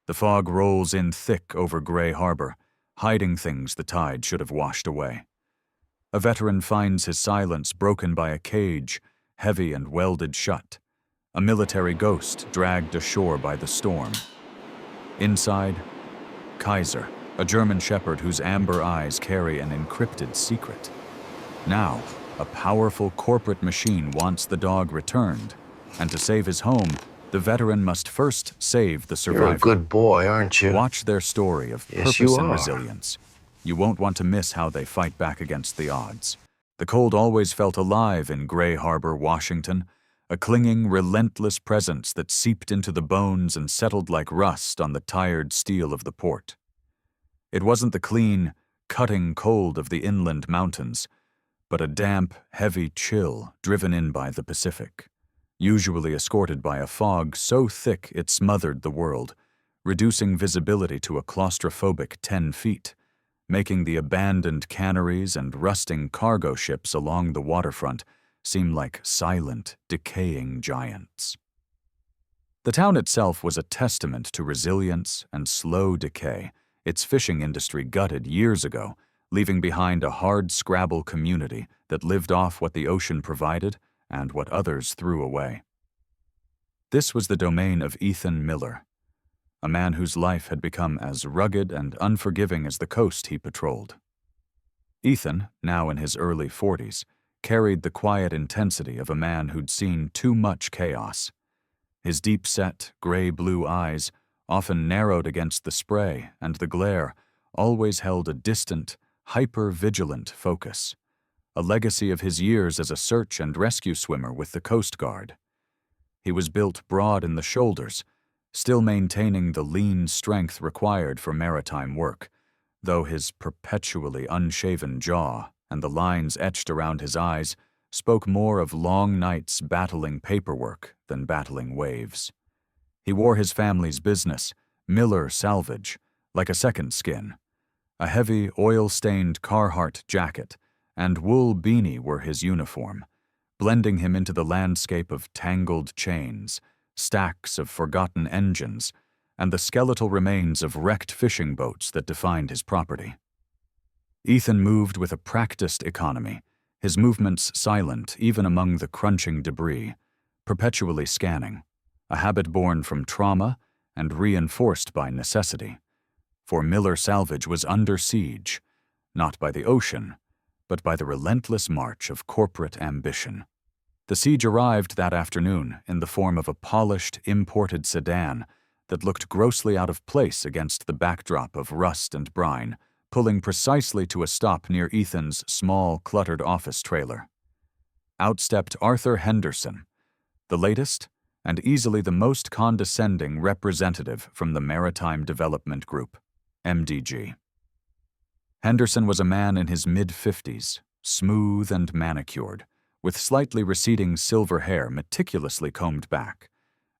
The fog rolls in thick over Gray Harbor, hiding things the tide should have washed away. A veteran finds his silence broken by a cage, heavy and welded shut, a military ghost dragged ashore by the storm. Inside, Kaiser, a German shepherd whose amber eyes carry an encrypted secret. Now, a powerful corporate machine wants the dog returned, and to save his home, the veteran must first save the survivor. You're a good boy, aren't you? Watch their story of Yes, purpose you and are. resilience. You won't want to miss how they fight back against the odds. The cold always felt alive in Gray Harbor, Washington, a clinging, relentless presence that seeped into the bones and settled like rust on the tired steel of the port. It wasn't the clean, cutting cold of the inland mountains, but a damp, heavy chill driven in by the Pacific, usually escorted by a fog so thick it smothered the world, reducing visibility to a claustrophobic 10 feet, making the abandoned canneries and rusting cargo ships along the waterfront seem like silent, decaying giants. The town itself was a testament to resilience and slow decay, its fishing industry gutted years ago, leaving behind a hard-scrabble community that lived off what the ocean provided and what others threw away. This was the domain of Ethan Miller, a man whose life had become as rugged and unforgiving as the coast he patrolled. Ethan, now in his early 40s, carried the quiet intensity of a man who'd seen too much chaos. His deep-set, gray-blue eyes, often narrowed against the spray and the glare, always held a distant, hyper-vigilant focus, a legacy of his years as a search and rescue swimmer with the Coast Guard. He was built broad in the shoulders, still maintaining the lean strength required for maritime work, though his perpetually unshaven jaw and the lines etched around his eyes spoke more of long nights battling paperwork than battling waves. He wore his family's business, Miller Salvage, like a second skin. A heavy, oil-stained Carhartt jacket and wool beanie were his uniform, blending him into the landscape of tangled chains, stacks of forgotten engines, and the skeletal remains of wrecked fishing boats that defined his property. Ethan moved with a practiced economy, his movements silent even among the crunching debris, perpetually scanning, a habit born from trauma and reinforced by necessity. For Miller Salvage was under siege, not by the ocean, but by the relentless march of corporate ambition. The siege arrived that afternoon in the form of a polished, imported sedan that looked grossly out of place against the backdrop of rust and brine, pulling precisely to a stop near Ethan's small, cluttered office trailer. Out stepped Arthur Henderson, the latest and easily the most condescending representative from the Maritime Development Group, MDG. Henderson was a man in his mid-50s, smooth and manicured, with slightly receding silver hair meticulously combed back,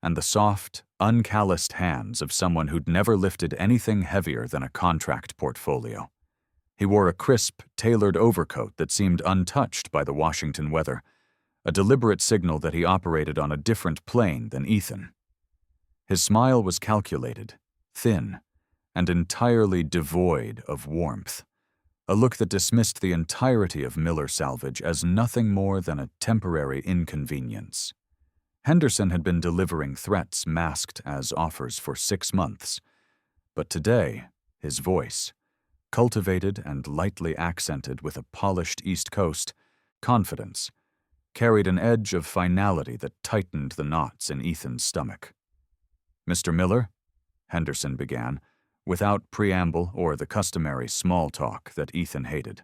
and the soft, uncalloused hands of someone who'd never lifted anything heavier than a contract portfolio. He wore a crisp, tailored overcoat that seemed untouched by the Washington weather, a deliberate signal that he operated on a different plane than Ethan. His smile was calculated, thin, and entirely devoid of warmth, a look that dismissed the entirety of Miller Salvage as nothing more than a temporary inconvenience. Henderson had been delivering threats masked as offers for 6 months, but today, his voice, cultivated and lightly accented with a polished East Coast confidence, carried an edge of finality that tightened the knots in Ethan's stomach. "Mr. Miller," Henderson began, without preamble or the customary small talk that Ethan hated,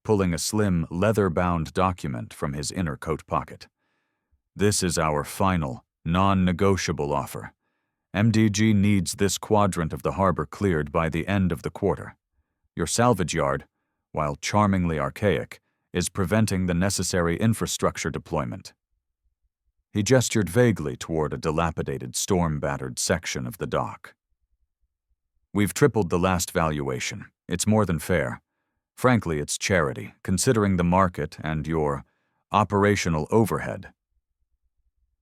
pulling a slim, leather-bound document from his inner coat pocket. "This is our final, non-negotiable offer. MDG needs this quadrant of the harbor cleared by the end of the quarter. Your salvage yard, while charmingly archaic, is preventing the necessary infrastructure deployment." He gestured vaguely toward a dilapidated, storm-battered section of the dock. "We've tripled the last valuation. It's more than fair. Frankly, it's charity, considering the market and your operational overhead."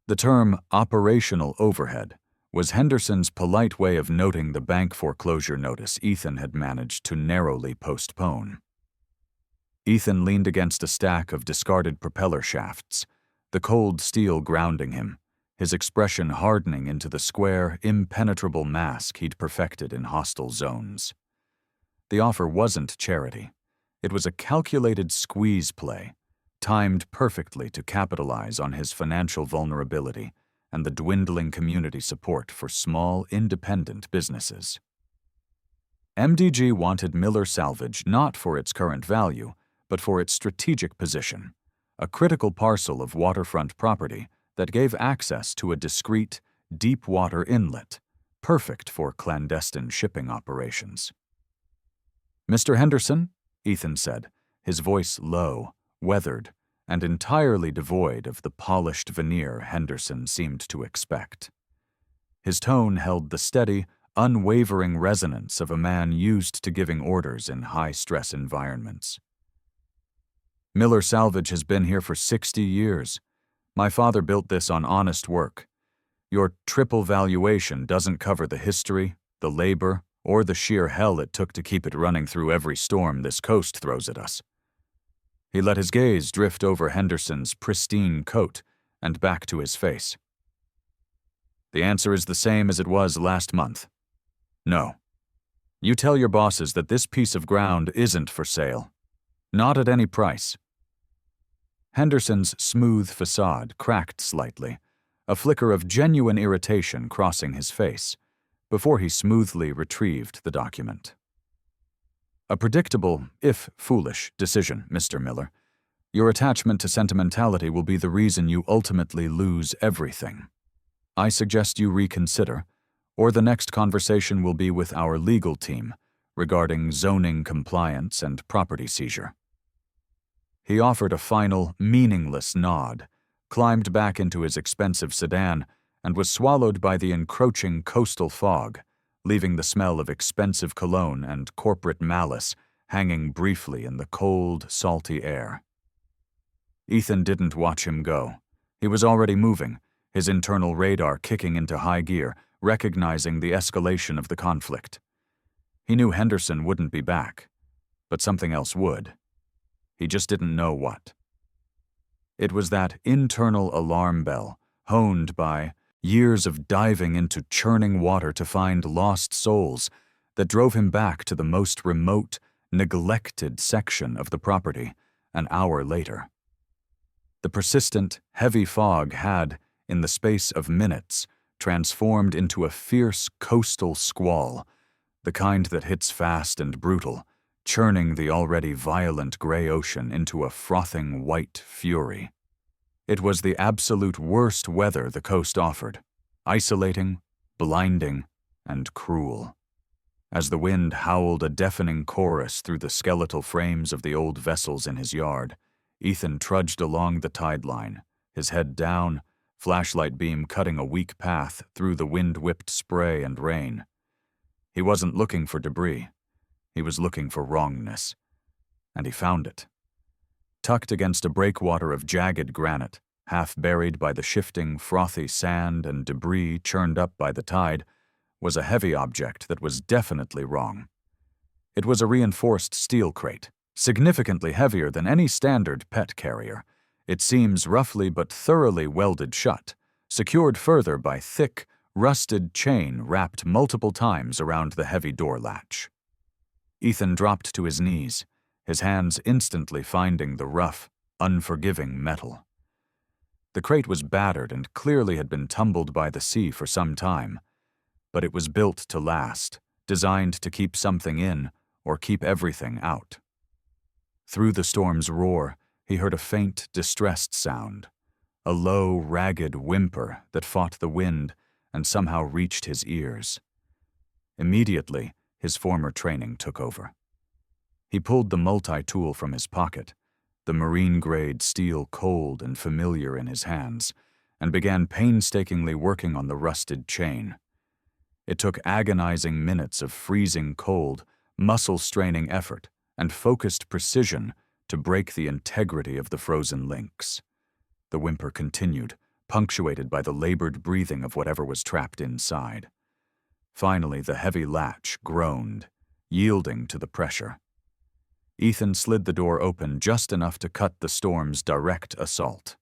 The term operational overhead was Henderson's polite way of noting the bank foreclosure notice Ethan had managed to narrowly postpone. Ethan leaned against a stack of discarded propeller shafts, the cold steel grounding him, his expression hardening into the square, impenetrable mask he'd perfected in hostile zones. The offer wasn't charity. It was a calculated squeeze play, timed perfectly to capitalize on his financial vulnerability and the dwindling community support for small, independent businesses. MDG wanted Miller Salvage not for its current value, but for its strategic position, a critical parcel of waterfront property that gave access to a discreet, deep-water inlet, perfect for clandestine shipping operations. "Mr. Henderson," Ethan said, his voice low, weathered, and entirely devoid of the polished veneer Henderson seemed to expect. His tone held the steady, unwavering resonance of a man used to giving orders in high-stress environments. "Miller Salvage has been here for 60 years. My father built this on honest work. Your triple valuation doesn't cover the history, the labor, or the sheer hell it took to keep it running through every storm this coast throws at us." He let his gaze drift over Henderson's pristine coat and back to his face. "The answer is the same as it was last month. No. You tell your bosses that this piece of ground isn't for sale. Not at any price." Henderson's smooth facade cracked slightly, a flicker of genuine irritation crossing his face, before he smoothly retrieved the document. "A predictable, if foolish, decision, Mr. Miller. Your attachment to sentimentality will be the reason you ultimately lose everything. I suggest you reconsider, or the next conversation will be with our legal team regarding zoning compliance and property seizure." He offered a final, meaningless nod, climbed back into his expensive sedan, and was swallowed by the encroaching coastal fog, leaving the smell of expensive cologne and corporate malice hanging briefly in the cold, salty air. Ethan didn't watch him go. He was already moving, his internal radar kicking into high gear, recognizing the escalation of the conflict. He knew Henderson wouldn't be back, but something else would. He just didn't know what. It was that internal alarm bell, honed by years of diving into churning water to find lost souls, that drove him back to the most remote, neglected section of the property an hour later. The persistent, heavy fog had, in the space of minutes, transformed into a fierce coastal squall, the kind that hits fast and brutal, churning the already violent gray ocean into a frothing white fury. It was the absolute worst weather the coast offered, isolating, blinding, and cruel. As the wind howled a deafening chorus through the skeletal frames of the old vessels in his yard, Ethan trudged along the tide line, his head down, flashlight beam cutting a weak path through the wind-whipped spray and rain. He wasn't looking for debris. He was looking for wrongness. And he found it. Tucked against a breakwater of jagged granite, half buried by the shifting, frothy sand and debris churned up by the tide, was a heavy object that was definitely wrong. It was a reinforced steel crate, significantly heavier than any standard pet carrier, its seams roughly but thoroughly welded shut, secured further by thick, rusted chain wrapped multiple times around the heavy door latch. Ethan dropped to his knees, his hands instantly finding the rough, unforgiving metal. The crate was battered and clearly had been tumbled by the sea for some time, but it was built to last, designed to keep something in or keep everything out. Through the storm's roar, he heard a faint, distressed sound, a low, ragged whimper that fought the wind and somehow reached his ears. Immediately, his former training took over. He pulled the multi-tool from his pocket, the marine-grade steel cold and familiar in his hands, and began painstakingly working on the rusted chain. It took agonizing minutes of freezing cold, muscle-straining effort, and focused precision to break the integrity of the frozen links. The whimper continued, punctuated by the labored breathing of whatever was trapped inside. Finally, the heavy latch groaned, yielding to the pressure. Ethan slid the door open just enough to cut the storm's direct assault.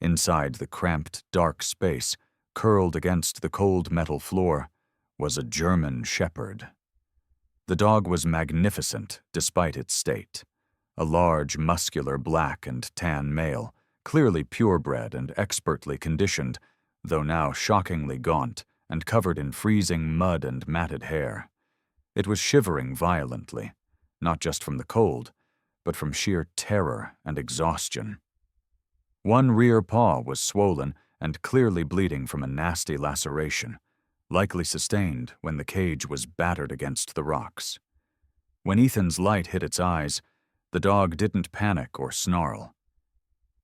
Inside the cramped, dark space, curled against the cold metal floor, was a German shepherd. The dog was magnificent despite its state. A large, muscular black and tan male, clearly purebred and expertly conditioned, though now shockingly gaunt and covered in freezing mud and matted hair. It was shivering violently, not just from the cold, but from sheer terror and exhaustion. One rear paw was swollen and clearly bleeding from a nasty laceration, likely sustained when the cage was battered against the rocks. When Ethan's light hit its eyes, the dog didn't panic or snarl.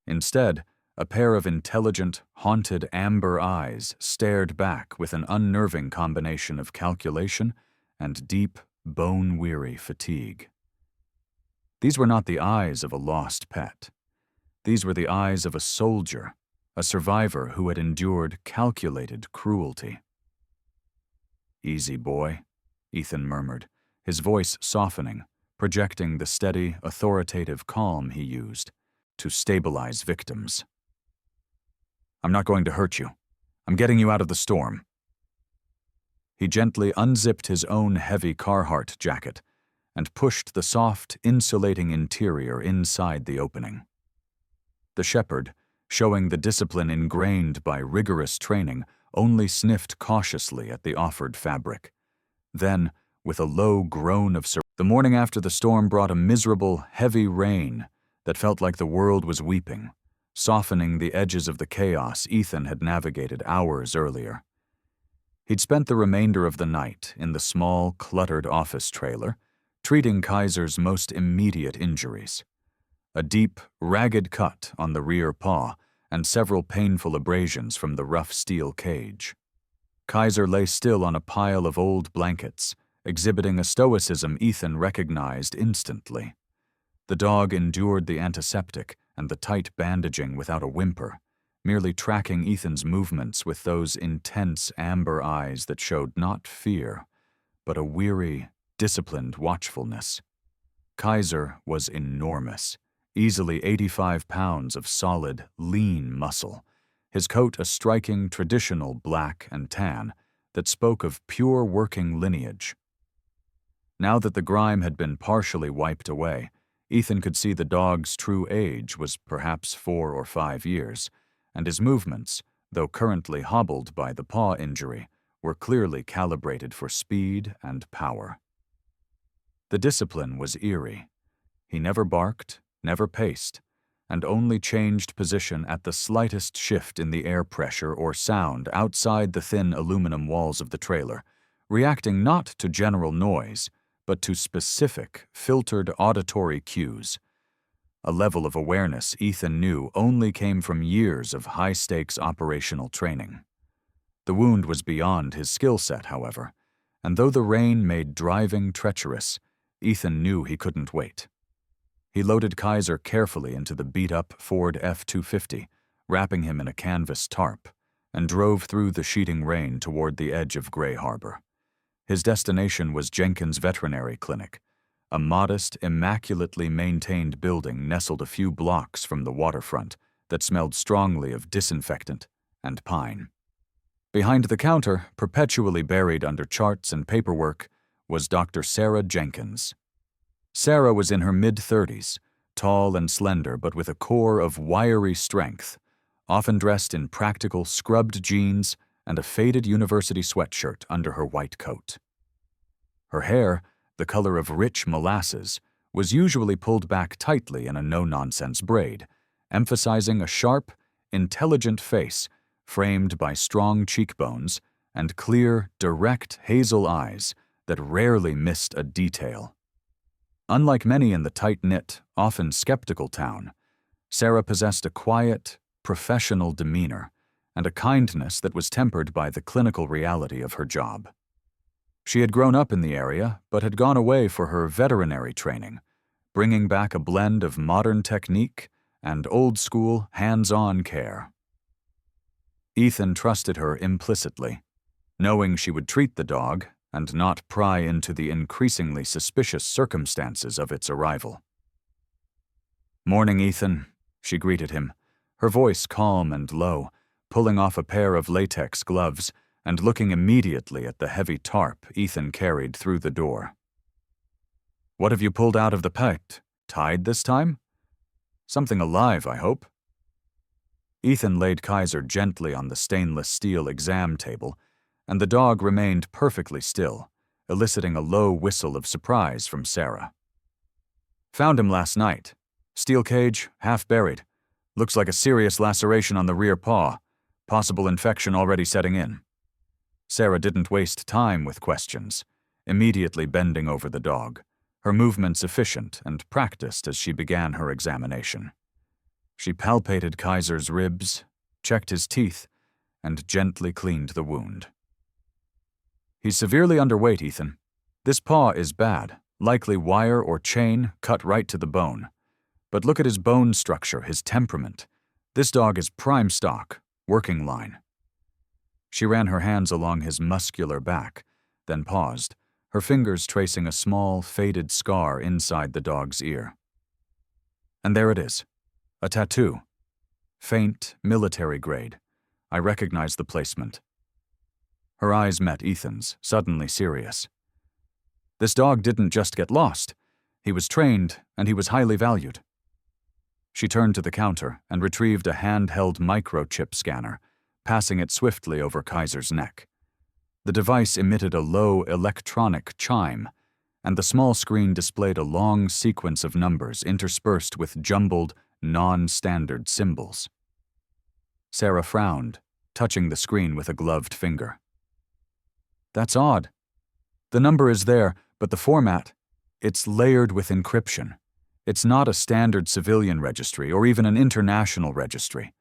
Instead, a pair of intelligent, haunted amber eyes stared back with an unnerving combination of calculation and deep, bone-weary fatigue. These were not the eyes of a lost pet. These were the eyes of a soldier, a survivor who had endured calculated cruelty. "Easy, boy," Ethan murmured, his voice softening, projecting the steady, authoritative calm he used to stabilize victims. "I'm not going to hurt you. I'm getting you out of the storm." He gently unzipped his own heavy Carhartt jacket and pushed the soft, insulating interior inside the opening. The shepherd, showing the discipline ingrained by rigorous training, only sniffed cautiously at the offered fabric. Then, with a low groan of surprise, the morning after the storm brought a miserable, heavy rain that felt like the world was weeping, softening the edges of the chaos Ethan had navigated hours earlier. He'd spent the remainder of the night in the small, cluttered office trailer, treating Kaiser's most immediate injuries. A deep, ragged cut on the rear paw and several painful abrasions from the rough steel cage. Kaiser lay still on a pile of old blankets, exhibiting a stoicism Ethan recognized instantly. The dog endured the antiseptic and the tight bandaging without a whimper, merely tracking Ethan's movements with those intense amber eyes that showed not fear, but a weary, disciplined watchfulness. Kaiser was enormous, easily 85 pounds of solid, lean muscle, his coat a striking traditional black and tan that spoke of pure working lineage. Now that the grime had been partially wiped away, Ethan could see the dog's true age was perhaps 4 or 5 years, and his movements, though currently hobbled by the paw injury, were clearly calibrated for speed and power. The discipline was eerie. He never barked, never paced, and only changed position at the slightest shift in the air pressure or sound outside the thin aluminum walls of the trailer, reacting not to general noise, but to specific, filtered auditory cues. A level of awareness Ethan knew only came from years of high-stakes operational training. The wound was beyond his skill set, however, and though the rain made driving treacherous, Ethan knew he couldn't wait. He loaded Kaiser carefully into the beat-up Ford F-250, wrapping him in a canvas tarp, and drove through the sheeting rain toward the edge of Gray Harbor. His destination was Jenkins Veterinary Clinic, a modest, immaculately maintained building nestled a few blocks from the waterfront that smelled strongly of disinfectant and pine. Behind the counter, perpetually buried under charts and paperwork, was Dr. Sarah Jenkins. Sarah was in her mid-30s, tall and slender but with a core of wiry strength, often dressed in practical scrubbed jeans and a faded university sweatshirt under her white coat. Her hair, the color of rich molasses, was usually pulled back tightly in a no-nonsense braid, emphasizing a sharp, intelligent face framed by strong cheekbones and clear, direct hazel eyes that rarely missed a detail. Unlike many in the tight-knit, often skeptical town, Sarah possessed a quiet, professional demeanor and a kindness that was tempered by the clinical reality of her job. She had grown up in the area, but had gone away for her veterinary training, bringing back a blend of modern technique and old-school, hands-on care. Ethan trusted her implicitly, knowing she would treat the dog and not pry into the increasingly suspicious circumstances of its arrival. "Morning, Ethan," she greeted him, her voice calm and low, pulling off a pair of latex gloves and looking immediately at the heavy tarp Ethan carried through the door. "What have you pulled out of the pit? Tied this time? Something alive, I hope." Ethan laid Kaiser gently on the stainless steel exam table, and the dog remained perfectly still, eliciting a low whistle of surprise from Sarah. "Found him last night. Steel cage, half buried. Looks like a serious laceration on the rear paw. Possible infection already setting in." Sarah didn't waste time with questions, immediately bending over the dog, her movements efficient and practiced as she began her examination. She palpated Kaiser's ribs, checked his teeth, and gently cleaned the wound. "He's severely underweight, Ethan. This paw is bad, likely wire or chain cut right to the bone. But look at his bone structure, his temperament. This dog is prime stock, working line." She ran her hands along his muscular back, then paused, her fingers tracing a small, faded scar inside the dog's ear. "And there it is. A tattoo. Faint, military grade. I recognize the placement." Her eyes met Ethan's, suddenly serious. "This dog didn't just get lost. He was trained, and he was highly valued." She turned to the counter and retrieved a handheld microchip scanner, passing it swiftly over Kaiser's neck. The device emitted a low electronic chime, and the small screen displayed a long sequence of numbers interspersed with jumbled, non-standard symbols. Sarah frowned, touching the screen with a gloved finger. "That's odd. The number is there, but the format, it's layered with encryption. It's not a standard civilian registry or even an international registry.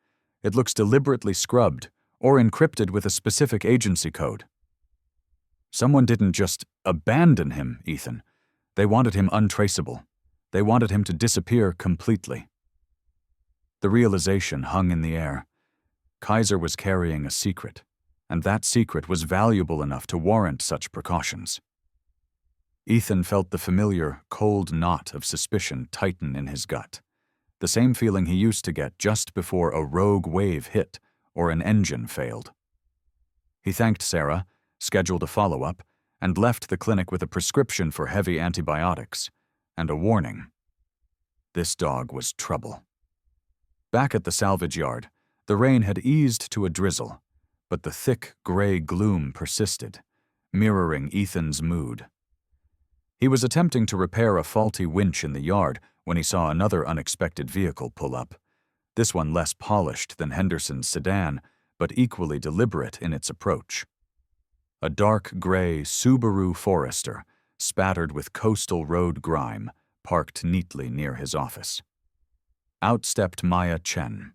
It looks deliberately scrubbed or encrypted with a specific agency code." "Someone didn't just abandon him, Ethan. They wanted him untraceable. They wanted him to disappear completely." The realization hung in the air. Kaiser was carrying a secret, and that secret was valuable enough to warrant such precautions. Ethan felt the familiar, cold knot of suspicion tighten in his gut, the same feeling he used to get just before a rogue wave hit or an engine failed. He thanked Sarah, scheduled a follow-up, and left the clinic with a prescription for heavy antibiotics and a warning. This dog was trouble. Back at the salvage yard, the rain had eased to a drizzle, but the thick gray gloom persisted, mirroring Ethan's mood. He was attempting to repair a faulty winch in the yard when he saw another unexpected vehicle pull up, this one less polished than Henderson's sedan, but equally deliberate in its approach. A dark gray Subaru Forester, spattered with coastal road grime, parked neatly near his office. Out stepped Maya Chen.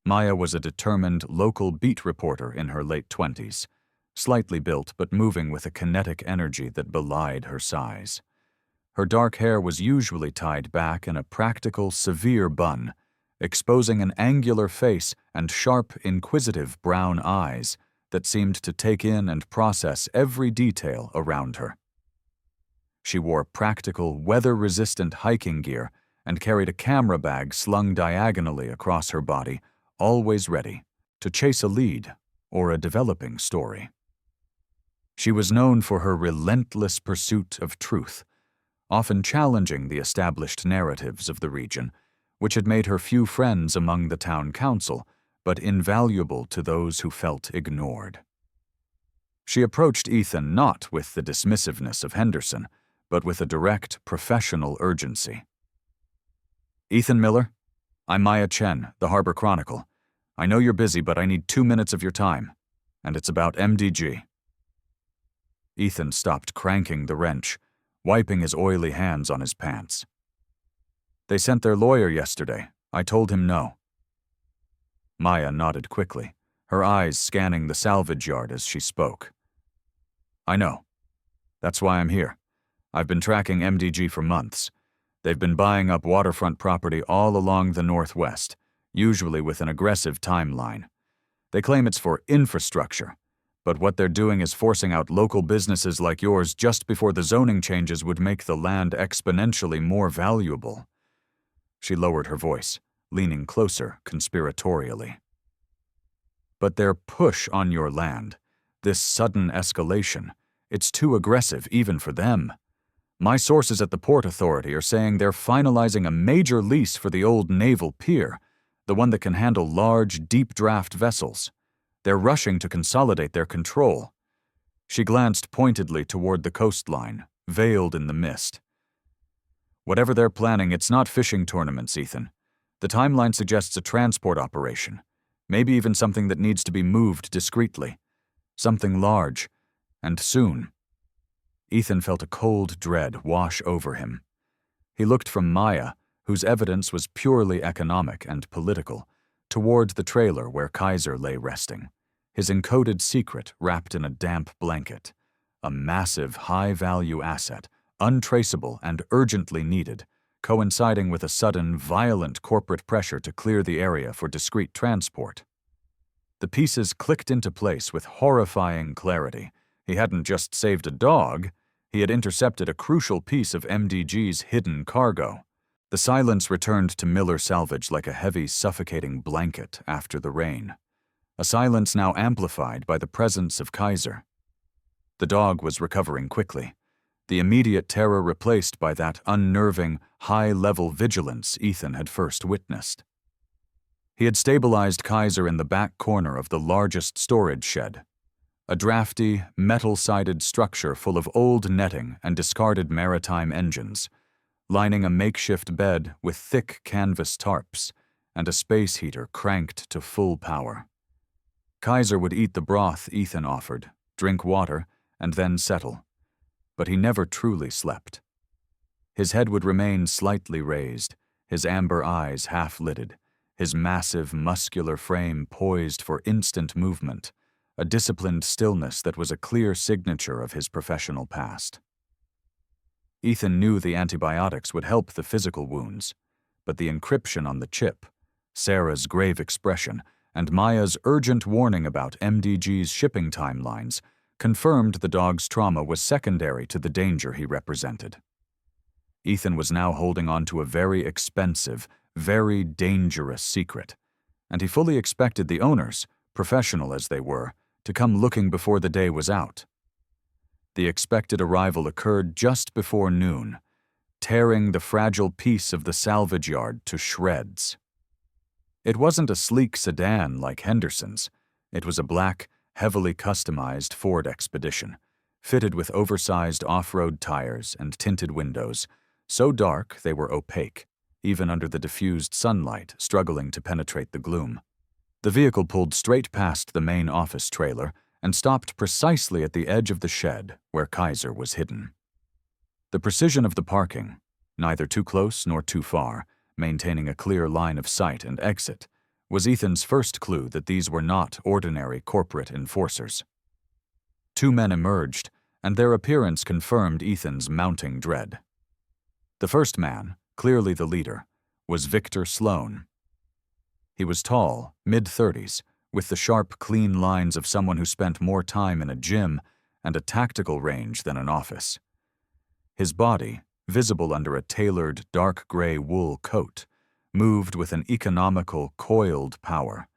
Maya was a determined local beat reporter in her late 20s, slightly built but moving with a kinetic energy that belied her size. Her dark hair was usually tied back in a practical, severe bun, exposing an angular face and sharp, inquisitive brown eyes that seemed to take in and process every detail around her. She wore practical, weather-resistant hiking gear and carried a camera bag slung diagonally across her body, always ready to chase a lead or a developing story. She was known for her relentless pursuit of truth, often challenging the established narratives of the region, which had made her few friends among the town council, but invaluable to those who felt ignored. She approached Ethan not with the dismissiveness of Henderson, but with a direct, professional urgency. "Ethan Miller, I'm Maya Chen, the Harbor Chronicle. I know you're busy, but I need 2 minutes of your time, and it's about MDG." Ethan stopped cranking the wrench, wiping his oily hands on his pants. "They sent their lawyer yesterday. I told him no." Maya nodded quickly, her eyes scanning the salvage yard as she spoke. "I know. That's why I'm here. I've been tracking MDG for months. They've been buying up waterfront property all along the Northwest, usually with an aggressive timeline. They claim it's for infrastructure, but what they're doing is forcing out local businesses like yours just before the zoning changes would make the land exponentially more valuable." She lowered her voice, leaning closer conspiratorially. "But their push on your land, this sudden escalation, it's too aggressive even for them. My sources at the Port Authority are saying they're finalizing a major lease for the old naval pier, the one that can handle large, deep-draft vessels. They're rushing to consolidate their control." She glanced pointedly toward the coastline, veiled in the mist. "Whatever they're planning, it's not fishing tournaments, Ethan. The timeline suggests a transport operation, maybe even something that needs to be moved discreetly. Something large, and soon." Ethan felt a cold dread wash over him. He looked from Maya, whose evidence was purely economic and political, toward the trailer where Kaiser lay resting, his encoded secret wrapped in a damp blanket, a massive, high-value asset, untraceable and urgently needed, coinciding with a sudden, violent corporate pressure to clear the area for discreet transport. The pieces clicked into place with horrifying clarity. He hadn't just saved a dog, he had intercepted a crucial piece of MDG's hidden cargo. The silence returned to Miller Salvage like a heavy, suffocating blanket after the rain, a silence now amplified by the presence of Kaiser. The dog was recovering quickly, the immediate terror replaced by that unnerving, high-level vigilance Ethan had first witnessed. He had stabilized Kaiser in the back corner of the largest storage shed, a drafty, metal-sided structure full of old netting and discarded maritime engines, lining a makeshift bed with thick canvas tarps and a space heater cranked to full power. Kaiser would eat the broth Ethan offered, drink water, and then settle. But he never truly slept. His head would remain slightly raised, his amber eyes half-lidded, his massive, muscular frame poised for instant movement, a disciplined stillness that was a clear signature of his professional past. Ethan knew the antibiotics would help the physical wounds, but the encryption on the chip, Sarah's grave expression, and Maya's urgent warning about MDG's shipping timelines confirmed the dog's trauma was secondary to the danger he represented. Ethan was now holding on to a very expensive, very dangerous secret, and he fully expected the owners, professional as they were, to come looking before the day was out. The expected arrival occurred just before noon, tearing the fragile piece of the salvage yard to shreds. It wasn't a sleek sedan like Henderson's. It was a black, heavily customized Ford Expedition, fitted with oversized off-road tires and tinted windows, so dark they were opaque, even under the diffused sunlight struggling to penetrate the gloom. The vehicle pulled straight past the main office trailer and stopped precisely at the edge of the shed where Kaiser was hidden. The precision of the parking, neither too close nor too far, maintaining a clear line of sight and exit, was Ethan's first clue that these were not ordinary corporate enforcers. Two men emerged, and their appearance confirmed Ethan's mounting dread. The first man, clearly the leader, was Victor Sloan. He was tall, mid-30s, with the sharp, clean lines of someone who spent more time in a gym and a tactical range than an office. His body, visible under a tailored, dark gray wool coat, moved with an economical, coiled power,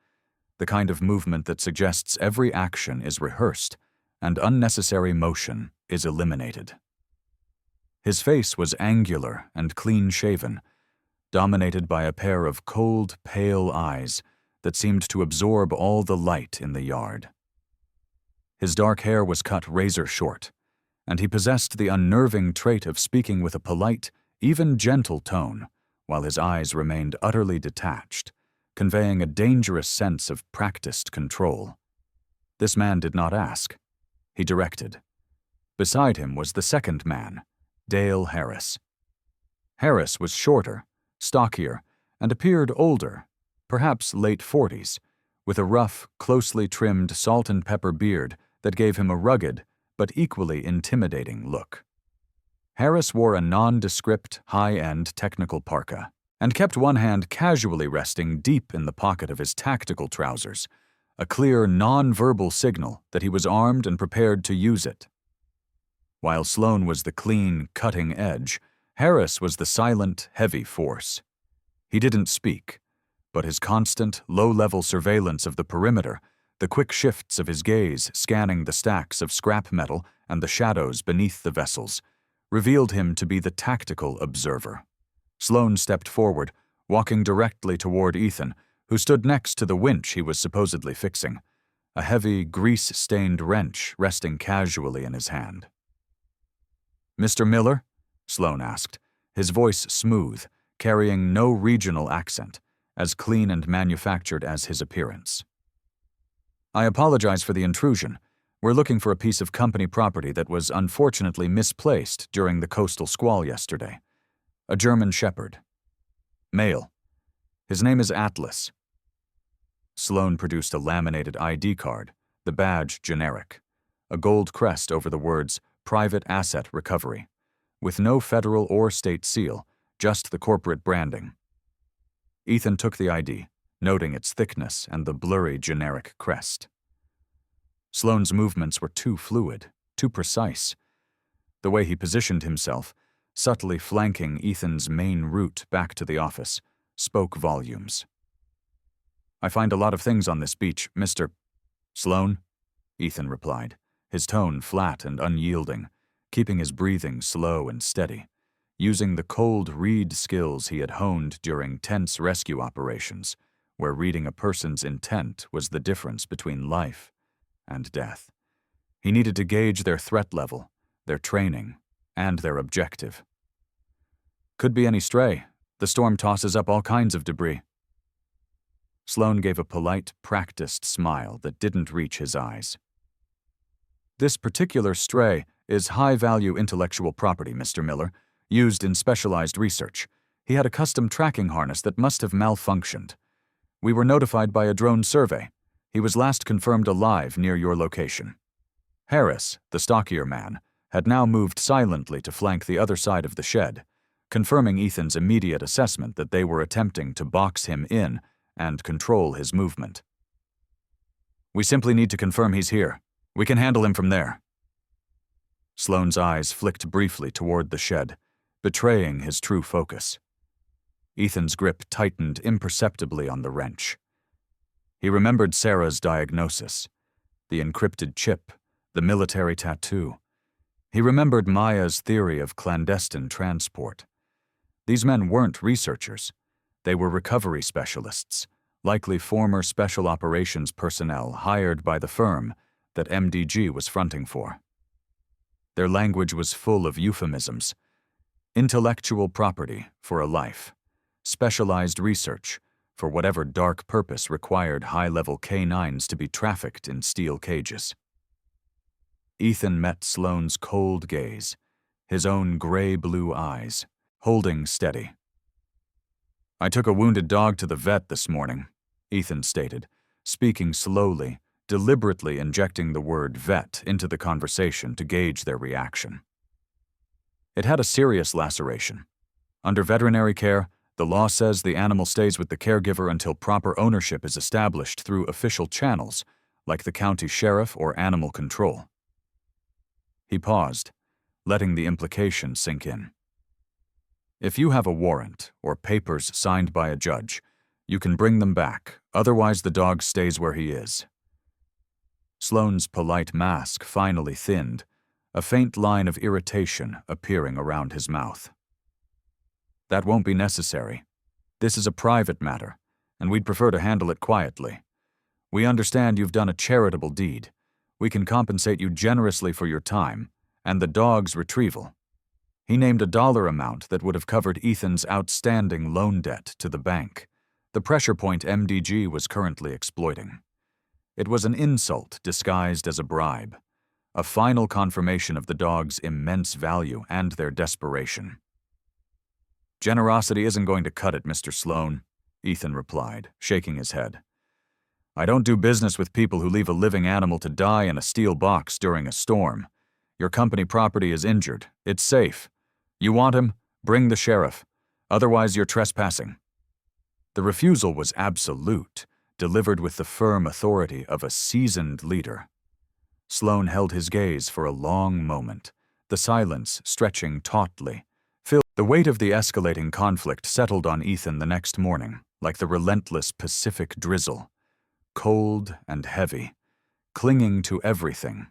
the kind of movement that suggests every action is rehearsed and unnecessary motion is eliminated. His face was angular and clean-shaven, dominated by a pair of cold, pale eyes that seemed to absorb all the light in the yard. His dark hair was cut razor short, and he possessed the unnerving trait of speaking with a polite, even gentle tone, while his eyes remained utterly detached, conveying a dangerous sense of practiced control. This man did not ask. He directed. Beside him was the second man, Dale Harris. Harris was shorter, stockier, and appeared older, perhaps late 40s, with a rough, closely trimmed salt and pepper beard that gave him a rugged but equally intimidating look. Harris wore a nondescript, high-end technical parka and kept one hand casually resting deep in the pocket of his tactical trousers, a clear, non-verbal signal that he was armed and prepared to use it. While Sloan was the clean, cutting edge, Harris was the silent, heavy force. He didn't speak, but his constant, low-level surveillance of the perimeter, the quick shifts of his gaze scanning the stacks of scrap metal and the shadows beneath the vessels, revealed him to be the tactical observer. Sloan stepped forward, walking directly toward Ethan, who stood next to the winch he was supposedly fixing, a heavy, grease-stained wrench resting casually in his hand. "Mr. Miller?" Sloan asked, his voice smooth, carrying no regional accent, as clean and manufactured as his appearance. "I apologize for the intrusion. We're looking for a piece of company property that was unfortunately misplaced during the coastal squall yesterday. A German Shepherd. Male. His name is Atlas." Sloan produced a laminated ID card, the badge generic, a gold crest over the words Private Asset Recovery, with no federal or state seal, just the corporate branding. Ethan took the ID, noting its thickness and the blurry generic crest. Sloan's movements were too fluid, too precise. The way he positioned himself, subtly flanking Ethan's main route back to the office, spoke volumes. "I find a lot of things on this beach, Mr. Sloan," Ethan replied, his tone flat and unyielding, keeping his breathing slow and steady, using the cold read skills he had honed during tense rescue operations, where reading a person's intent was the difference between life and death. He needed to gauge their threat level, their training, and their objective. "Could be any stray. The storm tosses up all kinds of debris." Sloan gave a polite, practiced smile that didn't reach his eyes. "This particular stray is high-value intellectual property, Mr. Miller, used in specialized research. He had a custom tracking harness that must have malfunctioned. We were notified by a drone survey. He was last confirmed alive near your location." Harris, the stockier man, had now moved silently to flank the other side of the shed, confirming Ethan's immediate assessment that they were attempting to box him in and control his movement. "We simply need to confirm he's here. We can handle him from there." Sloan's eyes flicked briefly toward the shed, betraying his true focus. Ethan's grip tightened imperceptibly on the wrench. He remembered Sarah's diagnosis, the encrypted chip, the military tattoo. He remembered Maya's theory of clandestine transport. These men weren't researchers. They were recovery specialists, likely former special operations personnel hired by the firm that MDG was fronting for. Their language was full of euphemisms. Intellectual property for a life. Specialized research for whatever dark purpose required high-level K-9s to be trafficked in steel cages. Ethan met Sloan's cold gaze, his own gray-blue eyes, holding steady. "I took a wounded dog to the vet this morning," Ethan stated, speaking slowly, deliberately injecting the word vet into the conversation to gauge their reaction. "It had a serious laceration. Under veterinary care, the law says the animal stays with the caregiver until proper ownership is established through official channels, like the county sheriff or animal control." He paused, letting the implication sink in. "If you have a warrant or papers signed by a judge, you can bring them back, otherwise the dog stays where he is." Sloan's polite mask finally thinned, a faint line of irritation appearing around his mouth. "That won't be necessary. This is a private matter, and we'd prefer to handle it quietly. We understand you've done a charitable deed. We can compensate you generously for your time and the dog's retrieval." He named a dollar amount that would have covered Ethan's outstanding loan debt to the bank, the pressure point MDG was currently exploiting. It was an insult disguised as a bribe, a final confirmation of the dog's immense value and their desperation. "Generosity isn't going to cut it, Mr. Sloan," Ethan replied, shaking his head. "I don't do business with people who leave a living animal to die in a steel box during a storm. Your company property is injured. It's safe. You want him? Bring the sheriff. Otherwise, you're trespassing." The refusal was absolute, delivered with the firm authority of a seasoned leader. Sloane held his gaze for a long moment, the silence stretching tautly. The weight of the escalating conflict settled on Ethan the next morning, like the relentless Pacific drizzle, cold and heavy, clinging to everything.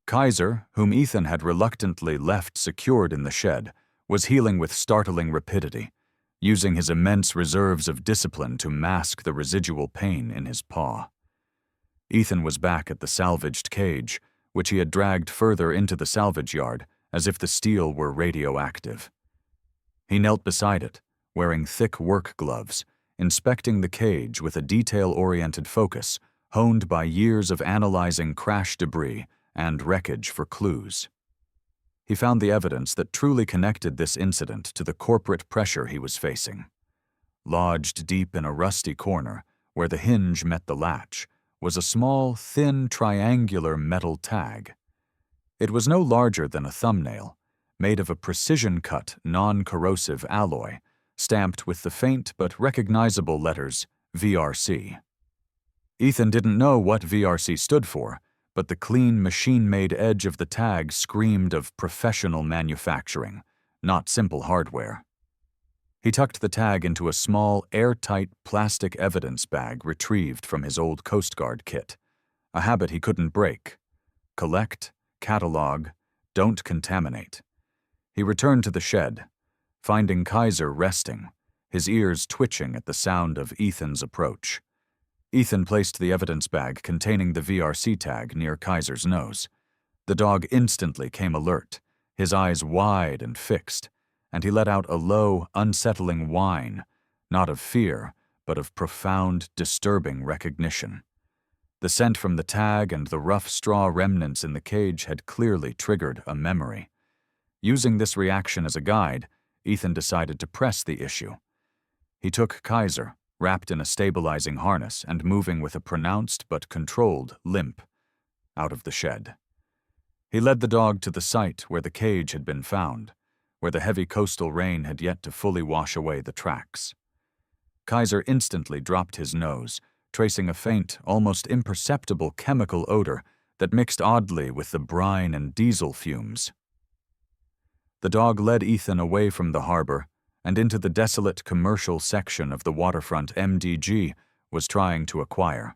Kaiser, whom Ethan had reluctantly left secured in the shed, was healing with startling rapidity, using his immense reserves of discipline to mask the residual pain in his paw. Ethan was back at the salvaged cage, which he had dragged further into the salvage yard, as if the steel were radioactive. He knelt beside it, wearing thick work gloves, inspecting the cage with a detail-oriented focus honed by years of analyzing crash debris and wreckage for clues. He found the evidence that truly connected this incident to the corporate pressure he was facing. Lodged deep in a rusty corner, where the hinge met the latch, was a small, thin, triangular metal tag. It was no larger than a thumbnail, made of a precision-cut, non-corrosive alloy, stamped with the faint but recognizable letters VRC. Ethan didn't know what VRC stood for, but the clean, machine-made edge of the tag screamed of professional manufacturing, not simple hardware. He tucked the tag into a small, airtight plastic evidence bag retrieved from his old Coast Guard kit, a habit he couldn't break. Collect, catalog, don't contaminate. He returned to the shed, finding Kaiser resting, his ears twitching at the sound of Ethan's approach. Ethan placed the evidence bag containing the VRC tag near Kaiser's nose. The dog instantly came alert, his eyes wide and fixed, and he let out a low, unsettling whine, not of fear, but of profound, disturbing recognition. The scent from the tag and the rough straw remnants in the cage had clearly triggered a memory. Using this reaction as a guide, Ethan decided to press the issue. He took Kaiser, wrapped in a stabilizing harness and moving with a pronounced but controlled limp, out of the shed. He led the dog to the site where the cage had been found, where the heavy coastal rain had yet to fully wash away the tracks. Kaiser instantly dropped his nose, tracing a faint, almost imperceptible chemical odor that mixed oddly with the brine and diesel fumes. The dog led Ethan away from the harbor and into the desolate commercial section of the waterfront MDG was trying to acquire.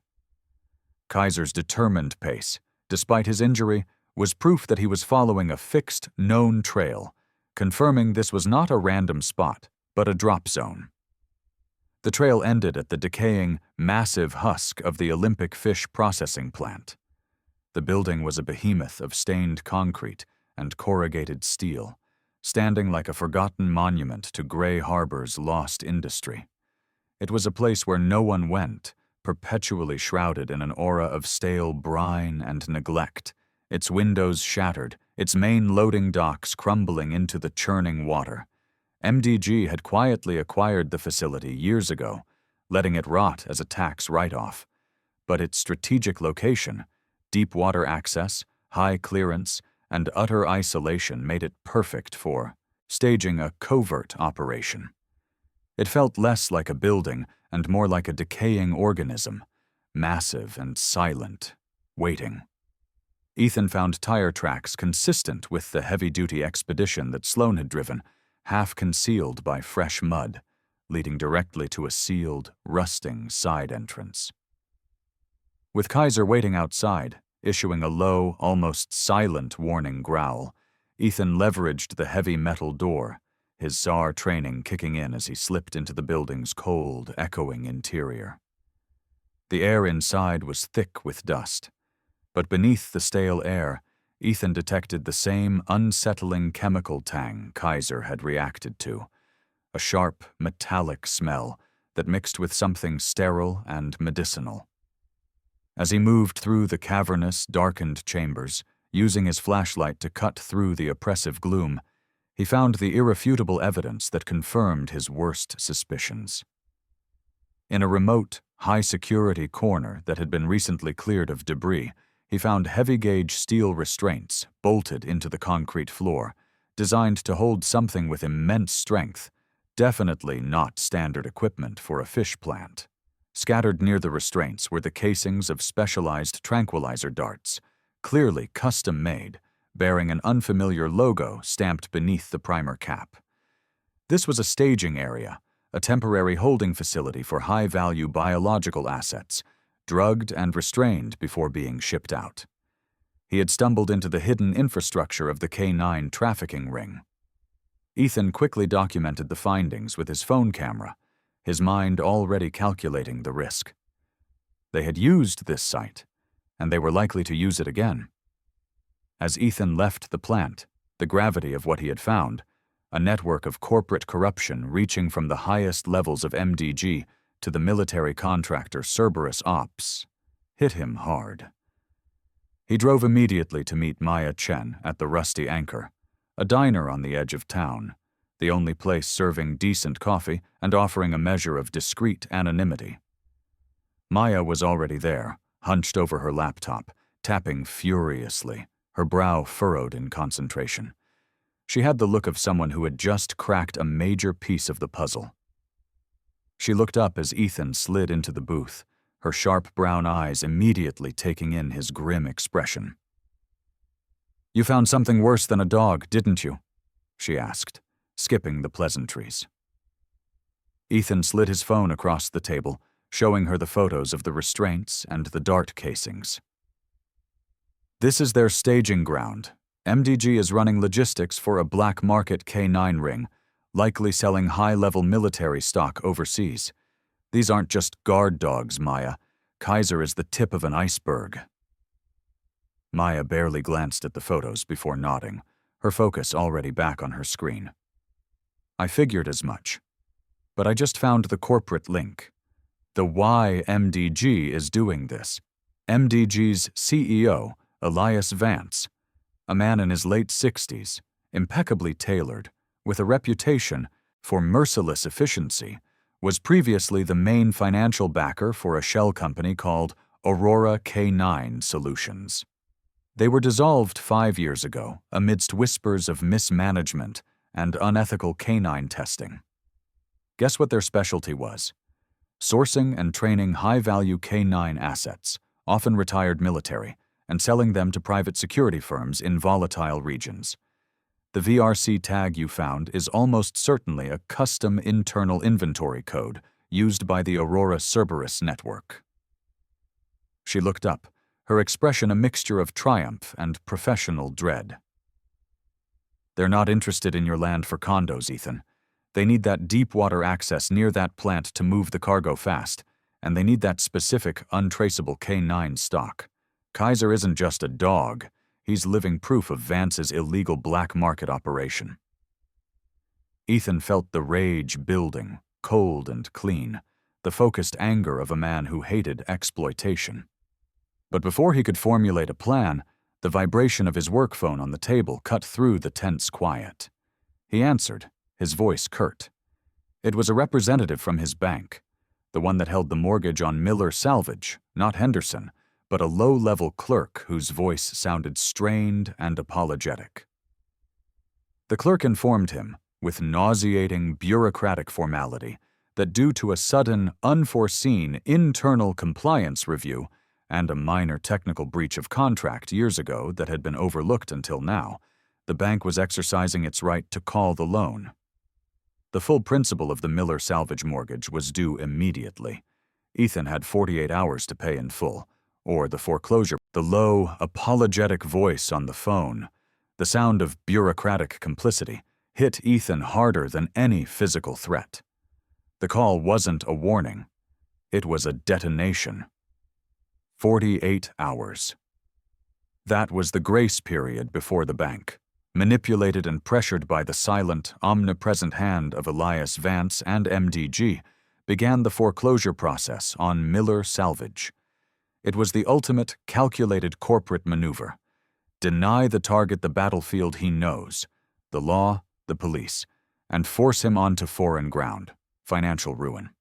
Kaiser's determined pace, despite his injury, was proof that he was following a fixed, known trail, confirming this was not a random spot, but a drop zone. The trail ended at the decaying, massive husk of the Olympic Fish Processing Plant. The building was a behemoth of stained concrete and corrugated steel, standing like a forgotten monument to Gray Harbor's lost industry. It was a place where no one went, perpetually shrouded in an aura of stale brine and neglect, its windows shattered, its main loading docks crumbling into the churning water. MDG had quietly acquired the facility years ago, letting it rot as a tax write-off. But its strategic location, deep water access, high clearance, and utter isolation made it perfect for staging a covert operation. It felt less like a building and more like a decaying organism, massive and silent, waiting. Ethan found tire tracks consistent with the heavy-duty expedition that Sloane had driven, half concealed by fresh mud, leading directly to a sealed, rusting side entrance. With Kaiser waiting outside, issuing a low, almost silent warning growl, Ethan leveraged the heavy metal door, his SAR training kicking in as he slipped into the building's cold, echoing interior. The air inside was thick with dust, but beneath the stale air, Ethan detected the same unsettling chemical tang Kaiser had reacted to, a sharp, metallic smell that mixed with something sterile and medicinal. As he moved through the cavernous, darkened chambers, using his flashlight to cut through the oppressive gloom, he found the irrefutable evidence that confirmed his worst suspicions. In a remote, high-security corner that had been recently cleared of debris, he found heavy-gauge steel restraints bolted into the concrete floor, designed to hold something with immense strength, definitely not standard equipment for a fish plant. Scattered near the restraints were the casings of specialized tranquilizer darts, clearly custom-made, bearing an unfamiliar logo stamped beneath the primer cap. This was a staging area, a temporary holding facility for high-value biological assets, drugged and restrained before being shipped out. He had stumbled into the hidden infrastructure of the K9 trafficking ring. Ethan quickly documented the findings with his phone camera, his mind already calculating the risk. They had used this site, and they were likely to use it again. As Ethan left the plant, the gravity of what he had found, a network of corporate corruption reaching from the highest levels of MDG to the military contractor Cerberus Ops, hit him hard. He drove immediately to meet Maya Chen at the Rusty Anchor, a diner on the edge of town, the only place serving decent coffee and offering a measure of discreet anonymity. Maya was already there, hunched over her laptop, tapping furiously, her brow furrowed in concentration. She had the look of someone who had just cracked a major piece of the puzzle. She looked up as Ethan slid into the booth, her sharp brown eyes immediately taking in his grim expression. "You found something worse than a dog, didn't you?" she asked, skipping the pleasantries. Ethan slid his phone across the table, showing her the photos of the restraints and the dart casings. "This is their staging ground. MDG is running logistics for a black market K9 ring, likely selling high-level military stock overseas. These aren't just guard dogs, Maya. Kaiser is the tip of an iceberg." Maya barely glanced at the photos before nodding, her focus already back on her screen. "I figured as much. But I just found the corporate link. The why MDG is doing this. MDG's CEO, Elias Vance, a man in his late 60s, impeccably tailored, with a reputation for merciless efficiency, was previously the main financial backer for a shell company called Aurora K9 Solutions. They were dissolved 5 years ago amidst whispers of mismanagement and unethical canine testing. Guess what their specialty was? Sourcing and training high-value K9 assets, often retired military, and selling them to private security firms in volatile regions. The VRC tag you found is almost certainly a custom internal inventory code used by the Aurora Cerberus network." She looked up, her expression a mixture of triumph and professional dread. "They're not interested in your land for condos, Ethan. They need that deep water access near that plant to move the cargo fast, and they need that specific, untraceable K9 stock. Kaiser isn't just a dog. He's living proof of Vance's illegal black market operation." Ethan felt the rage building, cold and clean, the focused anger of a man who hated exploitation. But before he could formulate a plan, the vibration of his work phone on the table cut through the tense quiet. He answered, his voice curt. It was a representative from his bank, the one that held the mortgage on Miller Salvage, not Henderson, but a low-level clerk whose voice sounded strained and apologetic. The clerk informed him, with nauseating bureaucratic formality, that due to a sudden, unforeseen internal compliance review and a minor technical breach of contract years ago that had been overlooked until now, the bank was exercising its right to call the loan. The full principal of the Miller Salvage mortgage was due immediately. Ethan had 48 hours to pay in full, or the foreclosure. The low, apologetic voice on the phone, the sound of bureaucratic complicity, hit Ethan harder than any physical threat. The call wasn't a warning. It was a detonation. 48 hours. That was the grace period before the bank, manipulated and pressured by the silent, omnipresent hand of Elias Vance and MDG, began the foreclosure process on Miller Salvage. It was the ultimate, calculated corporate maneuver. Deny the target the battlefield he knows, the law, the police, and force him onto foreign ground, financial ruin.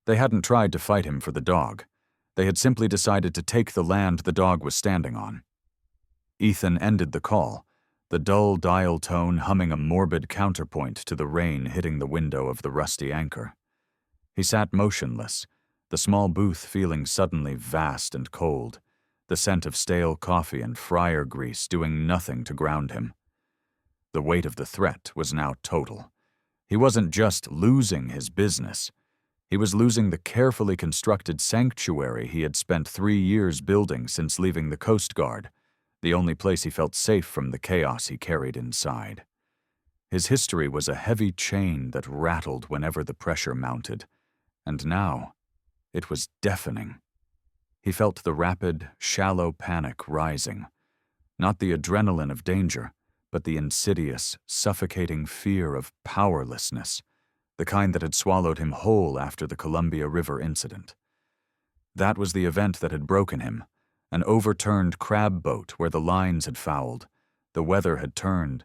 They hadn't tried to fight him for the dog. They had simply decided to take the land the dog was standing on. Ethan ended the call, the dull dial tone humming a morbid counterpoint to the rain hitting the window of the Rusty Anchor. He sat motionless, the small booth feeling suddenly vast and cold, the scent of stale coffee and fryer grease doing nothing to ground him. The weight of the threat was now total. He wasn't just losing his business. He was losing the carefully constructed sanctuary he had spent 3 years building since leaving the Coast Guard, the only place he felt safe from the chaos he carried inside. His history was a heavy chain that rattled whenever the pressure mounted, and now it was deafening. He felt the rapid, shallow panic rising, not the adrenaline of danger, but the insidious, suffocating fear of powerlessness, the kind that had swallowed him whole after the Columbia River incident. That was the event that had broken him, an overturned crab boat where the lines had fouled, the weather had turned,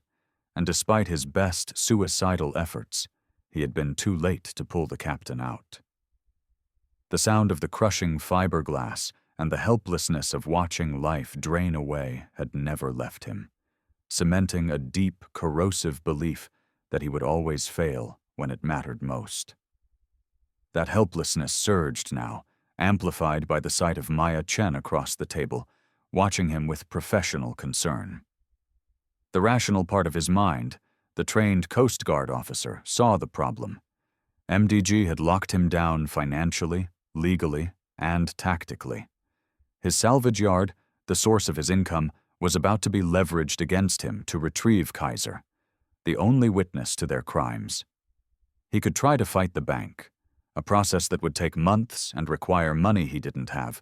and despite his best suicidal efforts, he had been too late to pull the captain out. The sound of the crushing fiberglass and the helplessness of watching life drain away had never left him, cementing a deep, corrosive belief that he would always fail when it mattered most. That helplessness surged now, amplified by the sight of Maya Chen across the table, watching him with professional concern. The rational part of his mind, the trained Coast Guard officer, saw the problem. MDG had locked him down financially, legally, and tactically. His salvage yard, the source of his income, was about to be leveraged against him to retrieve Kaiser, the only witness to their crimes. He could try to fight the bank, a process that would take months and require money he didn't have,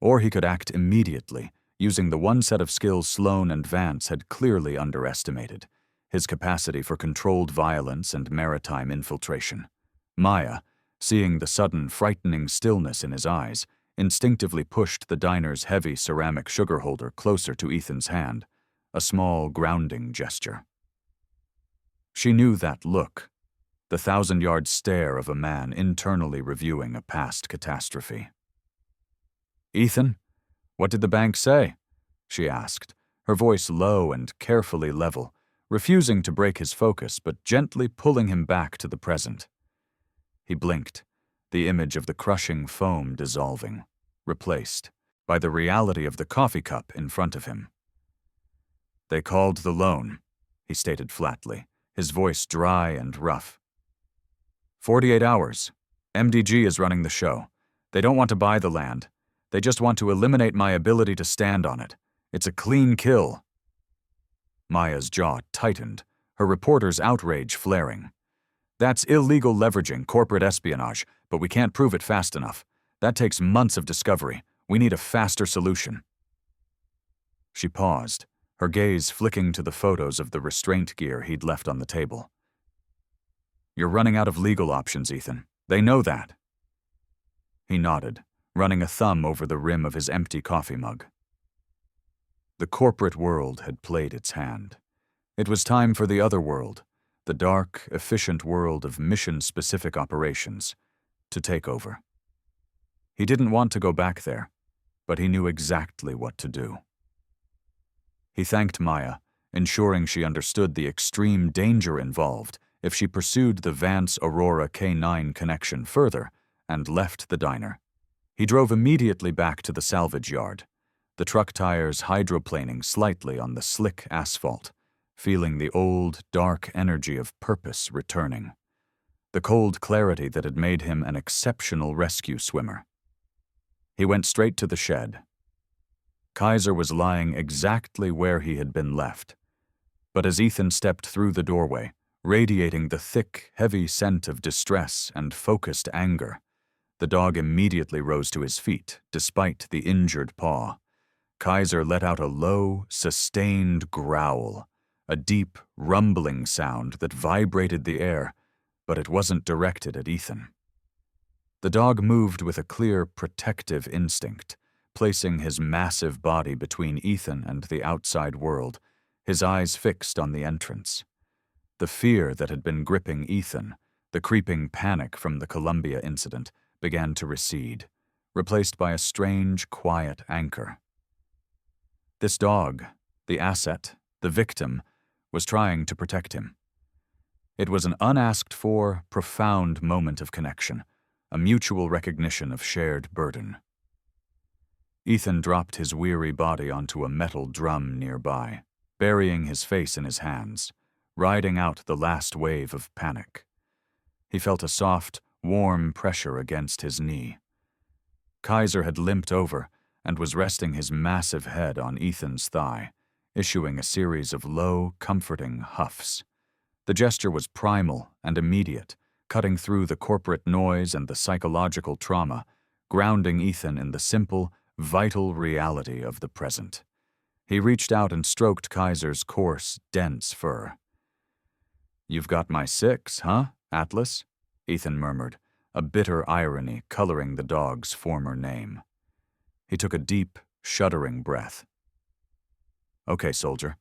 or he could act immediately, using the one set of skills Sloan and Vance had clearly underestimated, his capacity for controlled violence and maritime infiltration. Maya, seeing the sudden, frightening stillness in his eyes, instinctively pushed the diner's heavy ceramic sugar holder closer to Ethan's hand, a small, grounding gesture. She knew that look, the 1,000-yard stare of a man internally reviewing a past catastrophe. "Ethan, what did the bank say?" she asked, her voice low and carefully level, refusing to break his focus but gently pulling him back to the present. He blinked, the image of the crushing foam dissolving, replaced by the reality of the coffee cup in front of him. "They called the loan," he stated flatly, his voice dry and rough. 48 hours. MDG is running the show. They don't want to buy the land. They just want to eliminate my ability to stand on it. It's a clean kill." Maya's jaw tightened, her reporter's outrage flaring. "That's illegal leveraging, corporate espionage, but we can't prove it fast enough. That takes months of discovery. We need a faster solution." She paused, her gaze flicking to the photos of the restraint gear he'd left on the table. "You're running out of legal options, Ethan. They know that." He nodded, running a thumb over the rim of his empty coffee mug. The corporate world had played its hand. It was time for the other world, the dark, efficient world of mission-specific operations, to take over. He didn't want to go back there, but he knew exactly what to do. He thanked Maya, ensuring she understood the extreme danger involved if she pursued the Vance-Aurora K9 connection further and left the diner. He drove immediately back to the salvage yard, the truck tires hydroplaning slightly on the slick asphalt, feeling the old, dark energy of purpose returning, the cold clarity that had made him an exceptional rescue swimmer. He went straight to the shed. Kaiser was lying exactly where he had been left, but as Ethan stepped through the doorway, radiating the thick, heavy scent of distress and focused anger, the dog immediately rose to his feet, despite the injured paw. Kaiser let out a low, sustained growl, a deep, rumbling sound that vibrated the air, but it wasn't directed at Ethan. The dog moved with a clear, protective instinct, placing his massive body between Ethan and the outside world, his eyes fixed on the entrance. The fear that had been gripping Ethan, the creeping panic from the Columbia incident, began to recede, replaced by a strange, quiet anchor. This dog, the asset, the victim, was trying to protect him. It was an unasked-for, profound moment of connection, a mutual recognition of shared burden. Ethan dropped his weary body onto a metal drum nearby, burying his face in his hands, riding out the last wave of panic. He felt a soft, warm pressure against his knee. Kaiser had limped over and was resting his massive head on Ethan's thigh, issuing a series of low, comforting huffs. The gesture was primal and immediate, cutting through the corporate noise and the psychological trauma, grounding Ethan in the simple, vital reality of the present. He reached out and stroked Kaiser's coarse, dense fur. "You've got my 6, huh, Atlas?" Ethan murmured, a bitter irony coloring the dog's former name. He took a deep, shuddering breath. "Okay, soldier.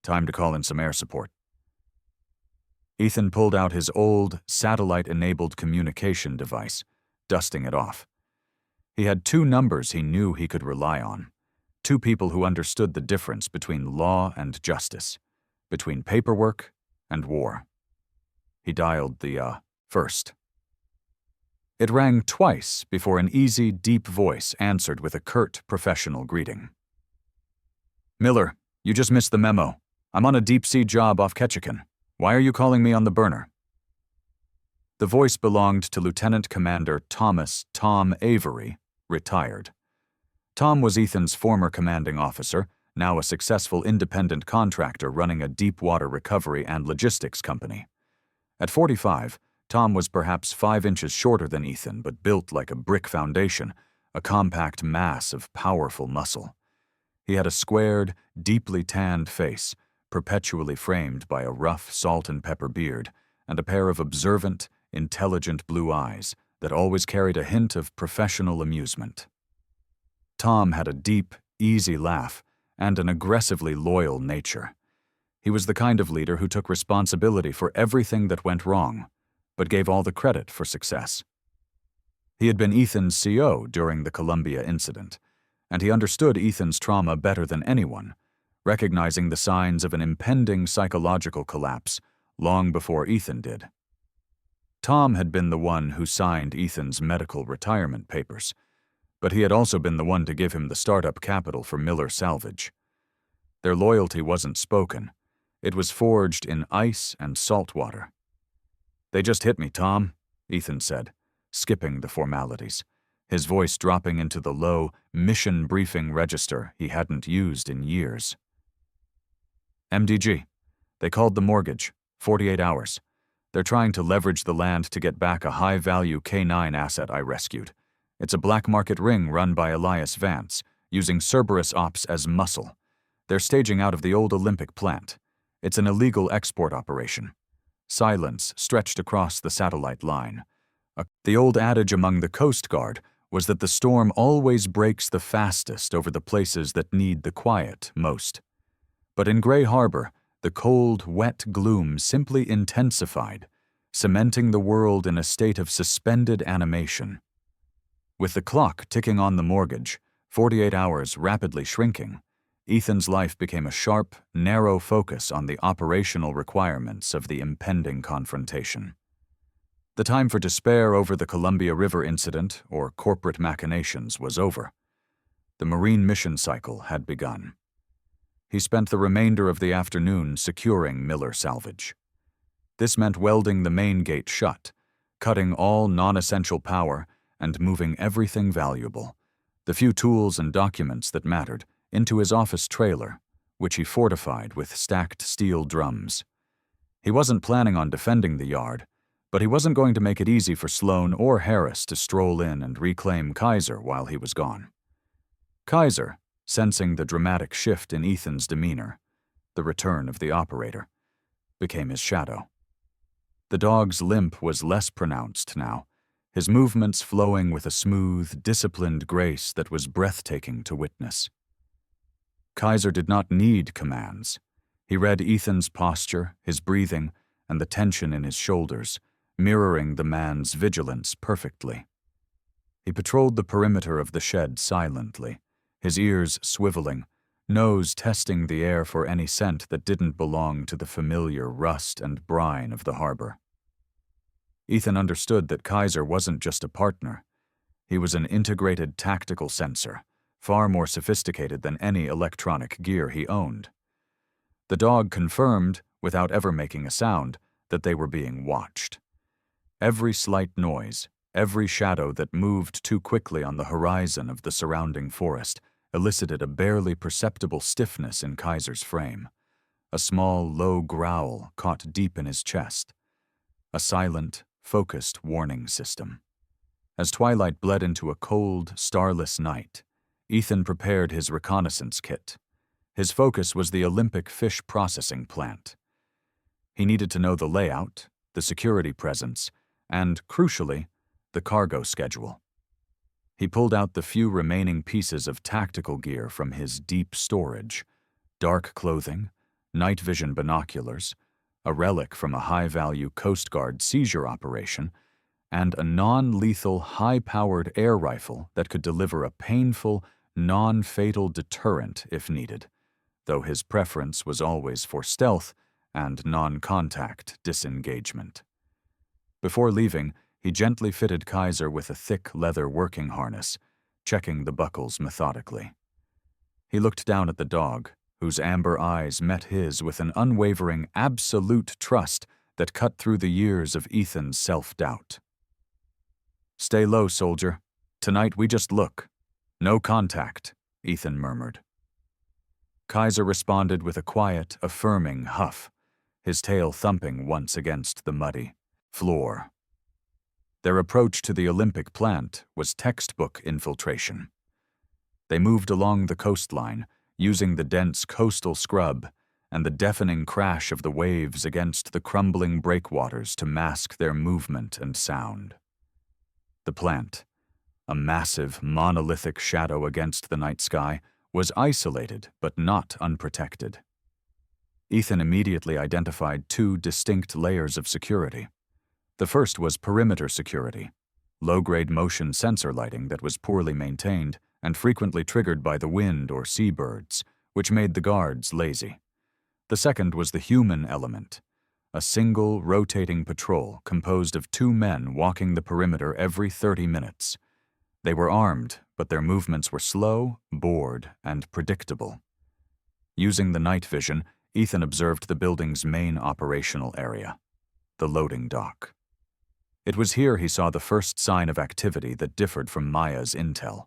Time to call in some air support." Ethan pulled out his old, satellite-enabled communication device, dusting it off. He had 2 numbers he knew he could rely on, 2 people who understood the difference between law and justice, between paperwork and war. He dialed the first. It rang twice before an easy, deep voice answered with a curt, professional greeting. "Miller, you just missed the memo. I'm on a deep-sea job off Ketchikan. Why are you calling me on the burner?" The voice belonged to Lieutenant Commander Thomas "Tom" Avery, retired. Tom was Ethan's former commanding officer, now a successful independent contractor running a deep-water recovery and logistics company. At 45, Tom was perhaps 5 inches shorter than Ethan, but built like a brick foundation, a compact mass of powerful muscle. He had a squared, deeply tanned face, perpetually framed by a rough salt and pepper beard, and a pair of observant, intelligent blue eyes that always carried a hint of professional amusement. Tom had a deep, easy laugh and an aggressively loyal nature. He was the kind of leader who took responsibility for everything that went wrong, but gave all the credit for success. He had been Ethan's CO during the Columbia incident, and he understood Ethan's trauma better than anyone, recognizing the signs of an impending psychological collapse long before Ethan did. Tom had been the one who signed Ethan's medical retirement papers, but he had also been the one to give him the startup capital for Miller Salvage. Their loyalty wasn't spoken. It was forged in ice and salt water. "They just hit me, Tom," Ethan said, skipping the formalities, his voice dropping into the low, mission briefing register he hadn't used in years. "MDG. They called the mortgage. 48 hours. They're trying to leverage the land to get back a high-value K9 asset I rescued. It's a black market ring run by Elias Vance, using Cerberus Ops as muscle. They're staging out of the old Olympic plant. It's an illegal export operation." Silence stretched across the satellite line. The old adage among the Coast Guard was that the storm always breaks the fastest over the places that need the quiet most. But in Gray Harbor, the cold, wet gloom simply intensified, cementing the world in a state of suspended animation. With the clock ticking on the mortgage, 48 hours rapidly shrinking, Ethan's life became a sharp, narrow focus on the operational requirements of the impending confrontation. The time for despair over the Columbia River incident or corporate machinations was over. The Marine mission cycle had begun. He spent the remainder of the afternoon securing Miller Salvage. This meant welding the main gate shut, cutting all non-essential power, and moving everything valuable, the few tools and documents that mattered, into his office trailer, which he fortified with stacked steel drums. He wasn't planning on defending the yard, but he wasn't going to make it easy for Sloan or Harris to stroll in and reclaim Kaiser while he was gone. Kaiser, sensing the dramatic shift in Ethan's demeanor, the return of the operator, became his shadow. The dog's limp was less pronounced now, his movements flowing with a smooth, disciplined grace that was breathtaking to witness. Kaiser did not need commands. He read Ethan's posture, his breathing, and the tension in his shoulders, mirroring the man's vigilance perfectly. He patrolled the perimeter of the shed silently, his ears swiveling, nose testing the air for any scent that didn't belong to the familiar rust and brine of the harbor. Ethan understood that Kaiser wasn't just a partner. He was an integrated tactical sensor, far more sophisticated than any electronic gear he owned. The dog confirmed, without ever making a sound, that they were being watched. Every slight noise, every shadow that moved too quickly on the horizon of the surrounding forest elicited a barely perceptible stiffness in Kaiser's frame. A small, low growl caught deep in his chest. A silent, focused warning system. As twilight bled into a cold, starless night, Ethan prepared his reconnaissance kit. His focus was the Olympic fish processing plant. He needed to know the layout, the security presence, and, crucially, the cargo schedule. He pulled out the few remaining pieces of tactical gear from his deep storage: dark clothing, night vision binoculars, a relic from a high-value Coast Guard seizure operation, and a non-lethal, high-powered air rifle that could deliver a painful, non-fatal deterrent if needed, though his preference was always for stealth and non-contact disengagement. Before leaving, he gently fitted Kaiser with a thick leather working harness, checking the buckles methodically. He looked down at the dog, whose amber eyes met his with an unwavering, absolute trust that cut through the years of Ethan's self-doubt. "Stay low, soldier. Tonight we just look. No contact," Ethan murmured. Kaiser responded with a quiet, affirming huff, his tail thumping once against the muddy floor. Their approach to the Olympic plant was textbook infiltration. They moved along the coastline, using the dense coastal scrub and the deafening crash of the waves against the crumbling breakwaters to mask their movement and sound. The plant, a massive, monolithic shadow against the night sky, was isolated but not unprotected. Ethan immediately identified two distinct layers of security. The first was perimeter security, low-grade motion sensor lighting that was poorly maintained and frequently triggered by the wind or seabirds, which made the guards lazy. The second was the human element, a single, rotating patrol composed of 2 men walking the perimeter every 30 minutes. They were armed, but their movements were slow, bored, and predictable. Using the night vision, Ethan observed the building's main operational area, the loading dock. It was here he saw the first sign of activity that differed from Maya's intel.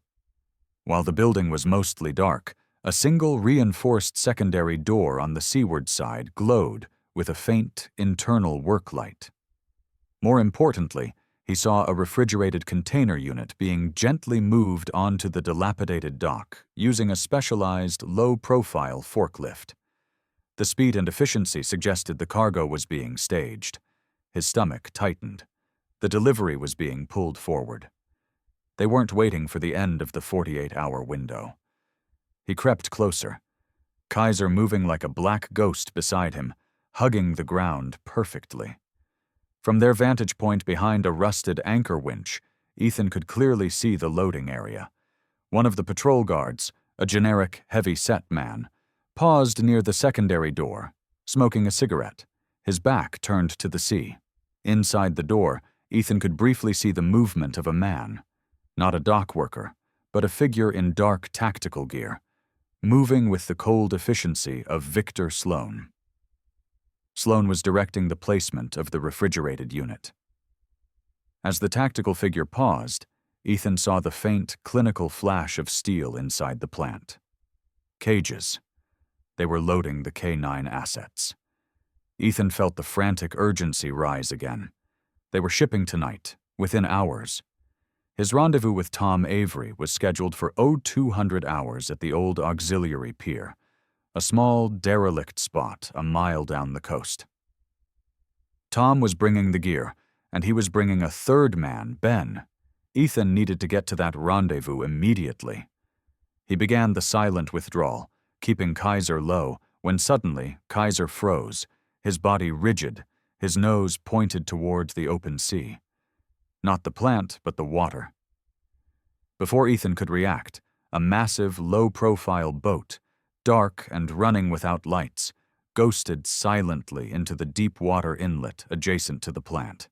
While the building was mostly dark, a single reinforced secondary door on the seaward side glowed with a faint internal work light. More importantly, he saw a refrigerated container unit being gently moved onto the dilapidated dock using a specialized, low-profile forklift. The speed and efficiency suggested the cargo was being staged. His stomach tightened. The delivery was being pulled forward. They weren't waiting for the end of the 48-hour window. He crept closer, Kaiser moving like a black ghost beside him, hugging the ground perfectly. From their vantage point behind a rusted anchor winch, Ethan could clearly see the loading area. One of the patrol guards, a generic, heavy-set man, paused near the secondary door, smoking a cigarette, his back turned to the sea. Inside the door, Ethan could briefly see the movement of a man, not a dock worker, but a figure in dark tactical gear, moving with the cold efficiency of Victor Sloan. Sloan was directing the placement of the refrigerated unit. As the tactical figure paused, Ethan saw the faint, clinical flash of steel inside the plant. Cages. They were loading the K9 assets. Ethan felt the frantic urgency rise again. They were shipping tonight, within hours. His rendezvous with Tom Avery was scheduled for 0200 hours at the old auxiliary pier, a small, derelict spot a mile down the coast. Tom was bringing the gear, and he was bringing a third man, Ben. Ethan needed to get to that rendezvous immediately. He began the silent withdrawal, keeping Kaiser low, when suddenly Kaiser froze, his body rigid, his nose pointed toward the open sea. Not the plant, but the water. Before Ethan could react, a massive, low-profile boat, dark and running without lights, ghosted silently into the deep water inlet adjacent to the plant.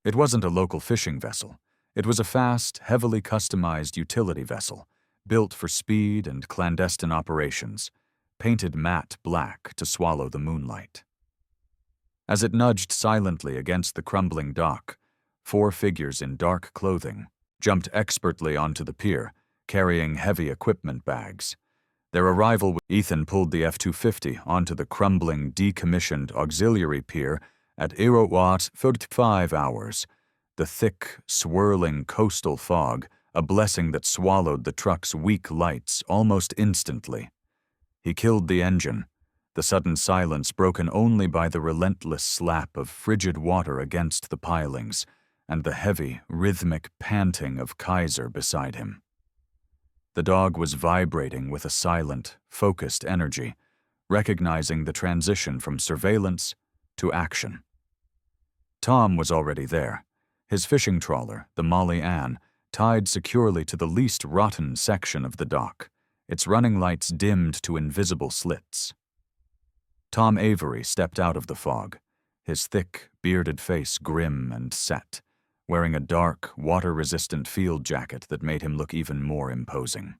It wasn't a local fishing vessel. It was a fast, heavily customized utility vessel, built for speed and clandestine operations, painted matte black to swallow the moonlight. As it nudged silently against the crumbling dock, 4 figures in dark clothing jumped expertly onto the pier, carrying heavy equipment bags. Their arrival, Ethan pulled the F-250 onto the crumbling, decommissioned auxiliary pier at 45 hours. The thick, swirling coastal fog, a blessing that swallowed the truck's weak lights almost instantly. He killed the engine, the sudden silence broken only by the relentless slap of frigid water against the pilings and the heavy, rhythmic panting of Kaiser beside him. The dog was vibrating with a silent, focused energy, recognizing the transition from surveillance to action. Tom was already there, his fishing trawler, the Molly Ann, tied securely to the least rotten section of the dock, its running lights dimmed to invisible slits. Tom Avery stepped out of the fog, his thick, bearded face grim and set, wearing a dark, water-resistant field jacket that made him look even more imposing.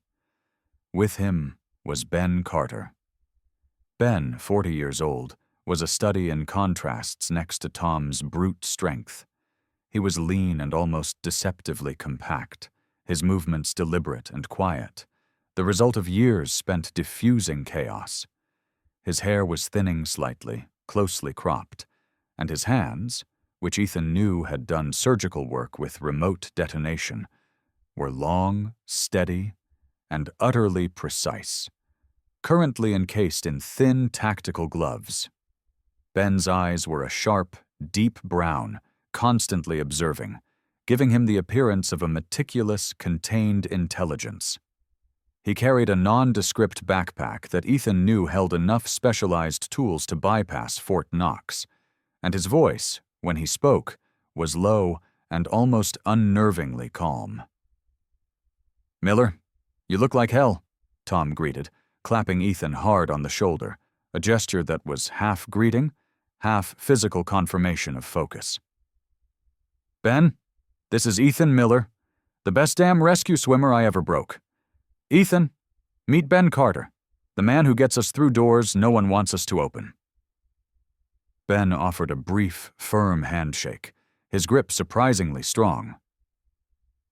With him was Ben Carter. Ben, 40 years old, was a study in contrasts next to Tom's brute strength. He was lean and almost deceptively compact, his movements deliberate and quiet, the result of years spent diffusing chaos. His hair was thinning slightly, closely cropped, and his hands, which Ethan knew had done surgical work with remote detonation, were long, steady, and utterly precise, currently encased in thin tactical gloves. Ben's eyes were a sharp, deep brown, constantly observing, giving him the appearance of a meticulous, contained intelligence. He carried a nondescript backpack that Ethan knew held enough specialized tools to bypass Fort Knox, and his voice, when he spoke, was low and almost unnervingly calm. "Miller, you look like hell," Tom greeted, clapping Ethan hard on the shoulder, a gesture that was half greeting, half physical confirmation of focus. "Ben, this is Ethan Miller, the best damn rescue swimmer I ever broke. Ethan, meet Ben Carter, the man who gets us through doors no one wants us to open." Ben offered a brief, firm handshake, his grip surprisingly strong.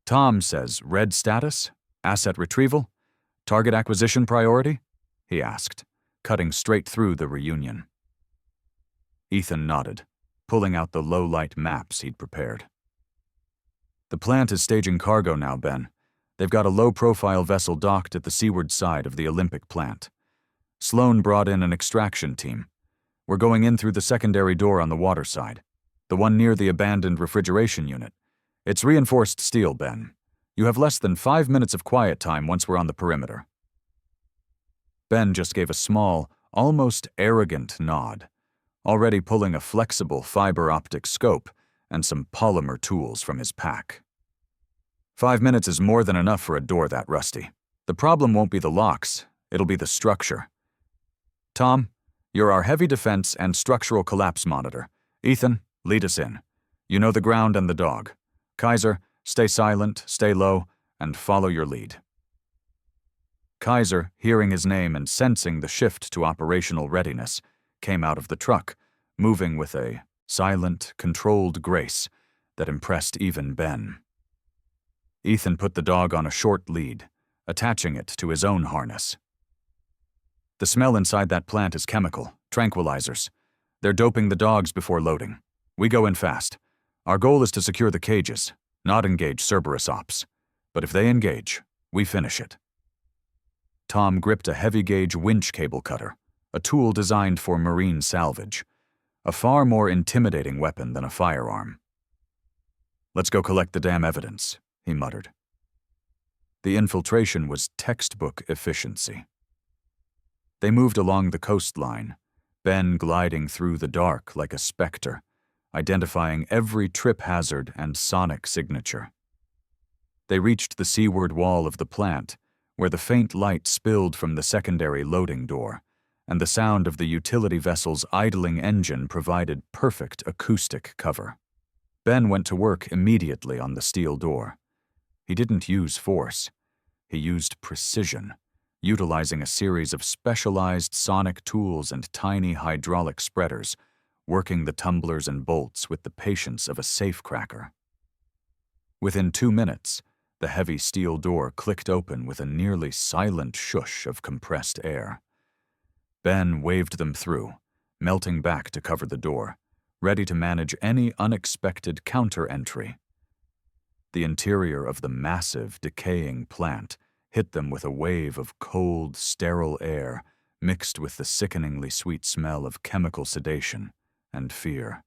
"Tom says red status, asset retrieval, target acquisition priority?" he asked, cutting straight through the reunion. Ethan nodded, pulling out the low-light maps he'd prepared. "The plant is staging cargo now, Ben. They've got a low-profile vessel docked at the seaward side of the Olympic plant. Sloan brought in an extraction team. We're going in through the secondary door on the water side, the one near the abandoned refrigeration unit. It's reinforced steel, Ben. You have less than 5 minutes of quiet time once we're on the perimeter." Ben just gave a small, almost arrogant nod, already pulling a flexible fiber optic scope and some polymer tools from his pack. 5 minutes is more than enough for a door that rusty. The problem won't be the locks, it'll be the structure. Tom, you're our heavy defense and structural collapse monitor. Ethan, lead us in. You know the ground and the dog. Kaiser, stay silent, stay low, and follow your lead. Kaiser, hearing his name and sensing the shift to operational readiness, came out of the truck, moving with a silent, controlled grace that impressed even Ben. Ethan put the dog on a short lead, attaching it to his own harness. "The smell inside that plant is chemical, tranquilizers. They're doping the dogs before loading. We go in fast. Our goal is to secure the cages, not engage Cerberus ops. But if they engage, we finish it." Tom gripped a heavy-gauge winch cable cutter, a tool designed for marine salvage, a far more intimidating weapon than a firearm. "Let's go collect the damn evidence," he muttered. The infiltration was textbook efficiency. They moved along the coastline, Ben gliding through the dark like a specter, identifying every trip hazard and sonic signature. They reached the seaward wall of the plant, where the faint light spilled from the secondary loading door, and the sound of the utility vessel's idling engine provided perfect acoustic cover. Ben went to work immediately on the steel door. He didn't use force. He used precision, utilizing a series of specialized sonic tools and tiny hydraulic spreaders, working the tumblers and bolts with the patience of a safecracker. Within 2 minutes, the heavy steel door clicked open with a nearly silent shush of compressed air. Ben waved them through, melting back to cover the door, ready to manage any unexpected counter-entry. The interior of the massive, decaying plant hit them with a wave of cold, sterile air mixed with the sickeningly sweet smell of chemical sedation and fear.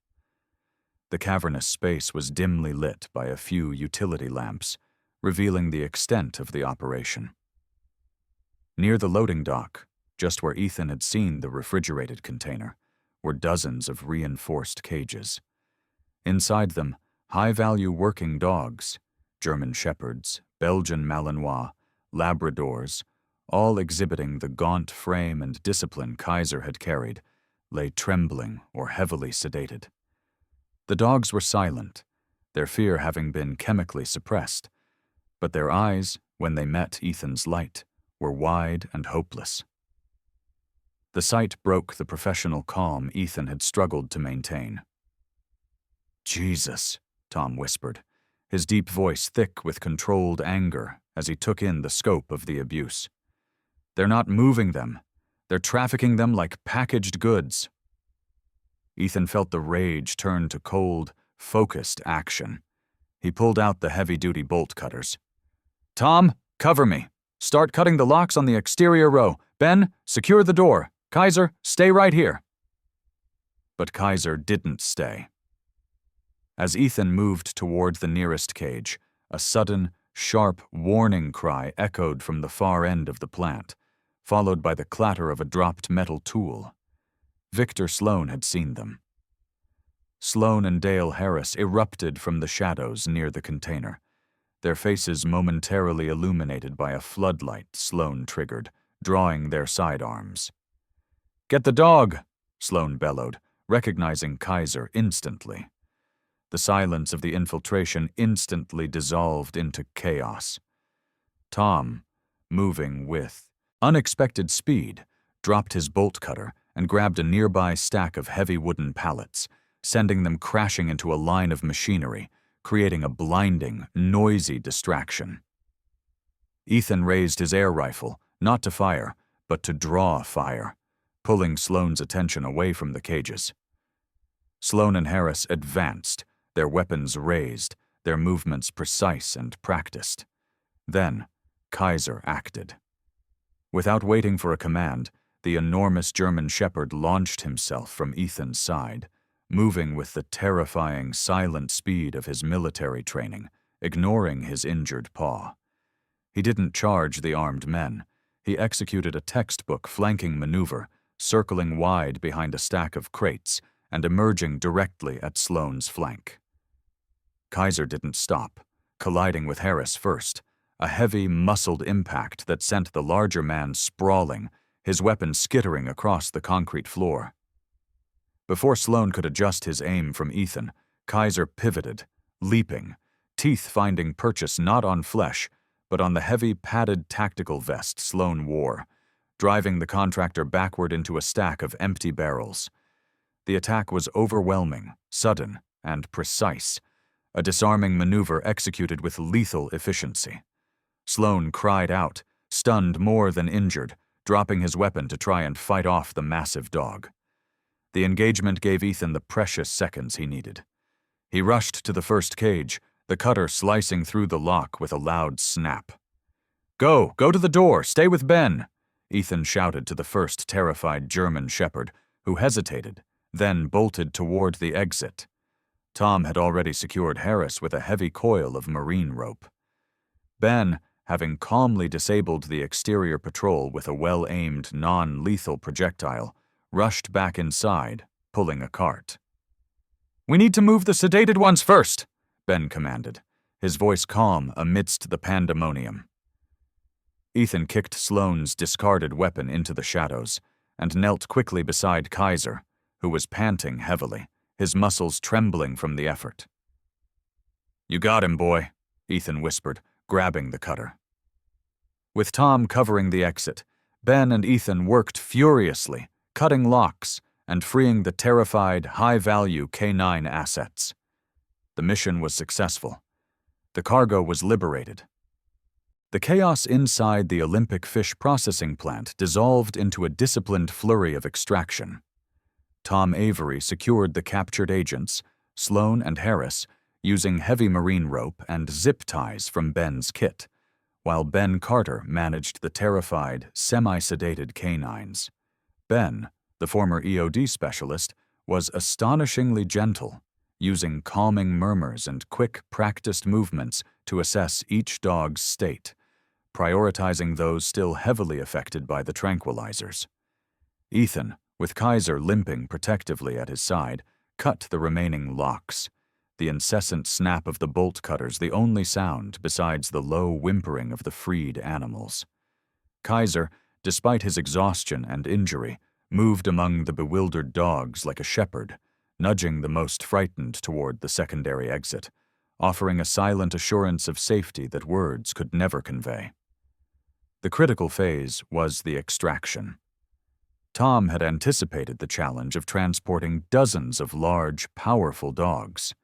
The cavernous space was dimly lit by a few utility lamps, revealing the extent of the operation. Near the loading dock, just where Ethan had seen the refrigerated container, were dozens of reinforced cages. Inside them, high-value working dogs, German Shepherds, Belgian Malinois, Labradors, all exhibiting the gaunt frame and discipline Kaiser had carried, lay trembling or heavily sedated. The dogs were silent, their fear having been chemically suppressed, but their eyes, when they met Ethan's light, were wide and hopeless. The sight broke the professional calm Ethan had struggled to maintain. "Jesus," Tom whispered, his deep voice thick with controlled anger as he took in the scope of the abuse. "They're not moving them. They're trafficking them like packaged goods." Ethan felt the rage turn to cold, focused action. He pulled out the heavy-duty bolt cutters. "Tom, cover me. Start cutting the locks on the exterior row. Ben, secure the door. Kaiser, stay right here." But Kaiser didn't stay. As Ethan moved toward the nearest cage, a sudden, sharp warning cry echoed from the far end of the plant, followed by the clatter of a dropped metal tool. Victor Sloan had seen them. Sloan and Dale Harris erupted from the shadows near the container, their faces momentarily illuminated by a floodlight Sloan triggered, drawing their sidearms. "Get the dog!" Sloan bellowed, recognizing Kaiser instantly. The silence of the infiltration instantly dissolved into chaos. Tom, moving with unexpected speed, dropped his bolt cutter and grabbed a nearby stack of heavy wooden pallets, sending them crashing into a line of machinery, creating a blinding, noisy distraction. Ethan raised his air rifle, not to fire, but to draw fire, pulling Sloan's attention away from the cages. Sloan and Harris advanced, their weapons raised, their movements precise and practiced. Then, Kaiser acted. Without waiting for a command, the enormous German Shepherd launched himself from Ethan's side, moving with the terrifying, silent speed of his military training, ignoring his injured paw. He didn't charge the armed men. He executed a textbook flanking maneuver, circling wide behind a stack of crates and emerging directly at Sloan's flank. Kaiser didn't stop, colliding with Harris first, a heavy, muscled impact that sent the larger man sprawling, his weapon skittering across the concrete floor. Before Sloan could adjust his aim from Ethan, Kaiser pivoted, leaping, teeth finding purchase not on flesh, but on the heavy, padded tactical vest Sloan wore, driving the contractor backward into a stack of empty barrels. The attack was overwhelming, sudden, and precise, a disarming maneuver executed with lethal efficiency. Sloan cried out, stunned more than injured, dropping his weapon to try and fight off the massive dog. The engagement gave Ethan the precious seconds he needed. He rushed to the first cage, the cutter slicing through the lock with a loud snap. Go to the door, stay with Ben," Ethan shouted to the first terrified German Shepherd, who hesitated, then bolted toward the exit. Tom had already secured Harris with a heavy coil of marine rope. Ben, having calmly disabled the exterior patrol with a well-aimed, non-lethal projectile, rushed back inside, pulling a cart. "We need to move the sedated ones first," Ben commanded, his voice calm amidst the pandemonium. Ethan kicked Sloan's discarded weapon into the shadows and knelt quickly beside Kaiser, who was panting heavily, his muscles trembling from the effort. You got him, boy, Ethan whispered, grabbing the cutter. With Tom covering the exit, Ben and Ethan worked furiously, cutting locks and freeing the terrified, high-value K9 assets. The mission was successful. The cargo was liberated. The chaos inside the Olympic fish processing plant dissolved into a disciplined flurry of extraction. Tom Avery secured the captured agents, Sloan and Harris, using heavy marine rope and zip ties from Ben's kit, while Ben Carter managed the terrified, semi-sedated canines. Ben, the former EOD specialist, was astonishingly gentle, using calming murmurs and quick, practiced movements to assess each dog's state, prioritizing those still heavily affected by the tranquilizers. Ethan, with Kaiser limping protectively at his side, cut the remaining locks, the incessant snap of the bolt cutters the only sound besides the low whimpering of the freed animals. Kaiser, despite his exhaustion and injury, moved among the bewildered dogs like a shepherd, nudging the most frightened toward the secondary exit, offering a silent assurance of safety that words could never convey. The critical phase was the extraction. Tom had anticipated the challenge of transporting dozens of large, powerful dogs.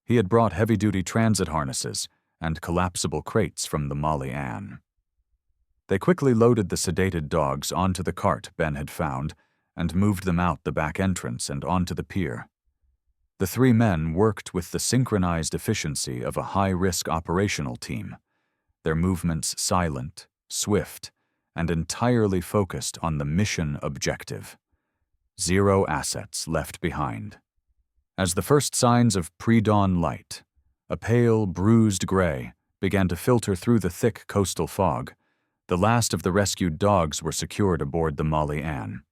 He had brought heavy-duty transit harnesses and collapsible crates from the Molly Ann. They quickly loaded the sedated dogs onto the cart Ben had found and moved them out the back entrance and onto the pier. The three men worked with the synchronized efficiency of a high-risk operational team, their movements silent, swift, and entirely focused on the mission objective. 0 assets left behind. As the first signs of pre-dawn light, a pale, bruised gray, began to filter through the thick coastal fog, the last of the rescued dogs were secured aboard the Molly Ann.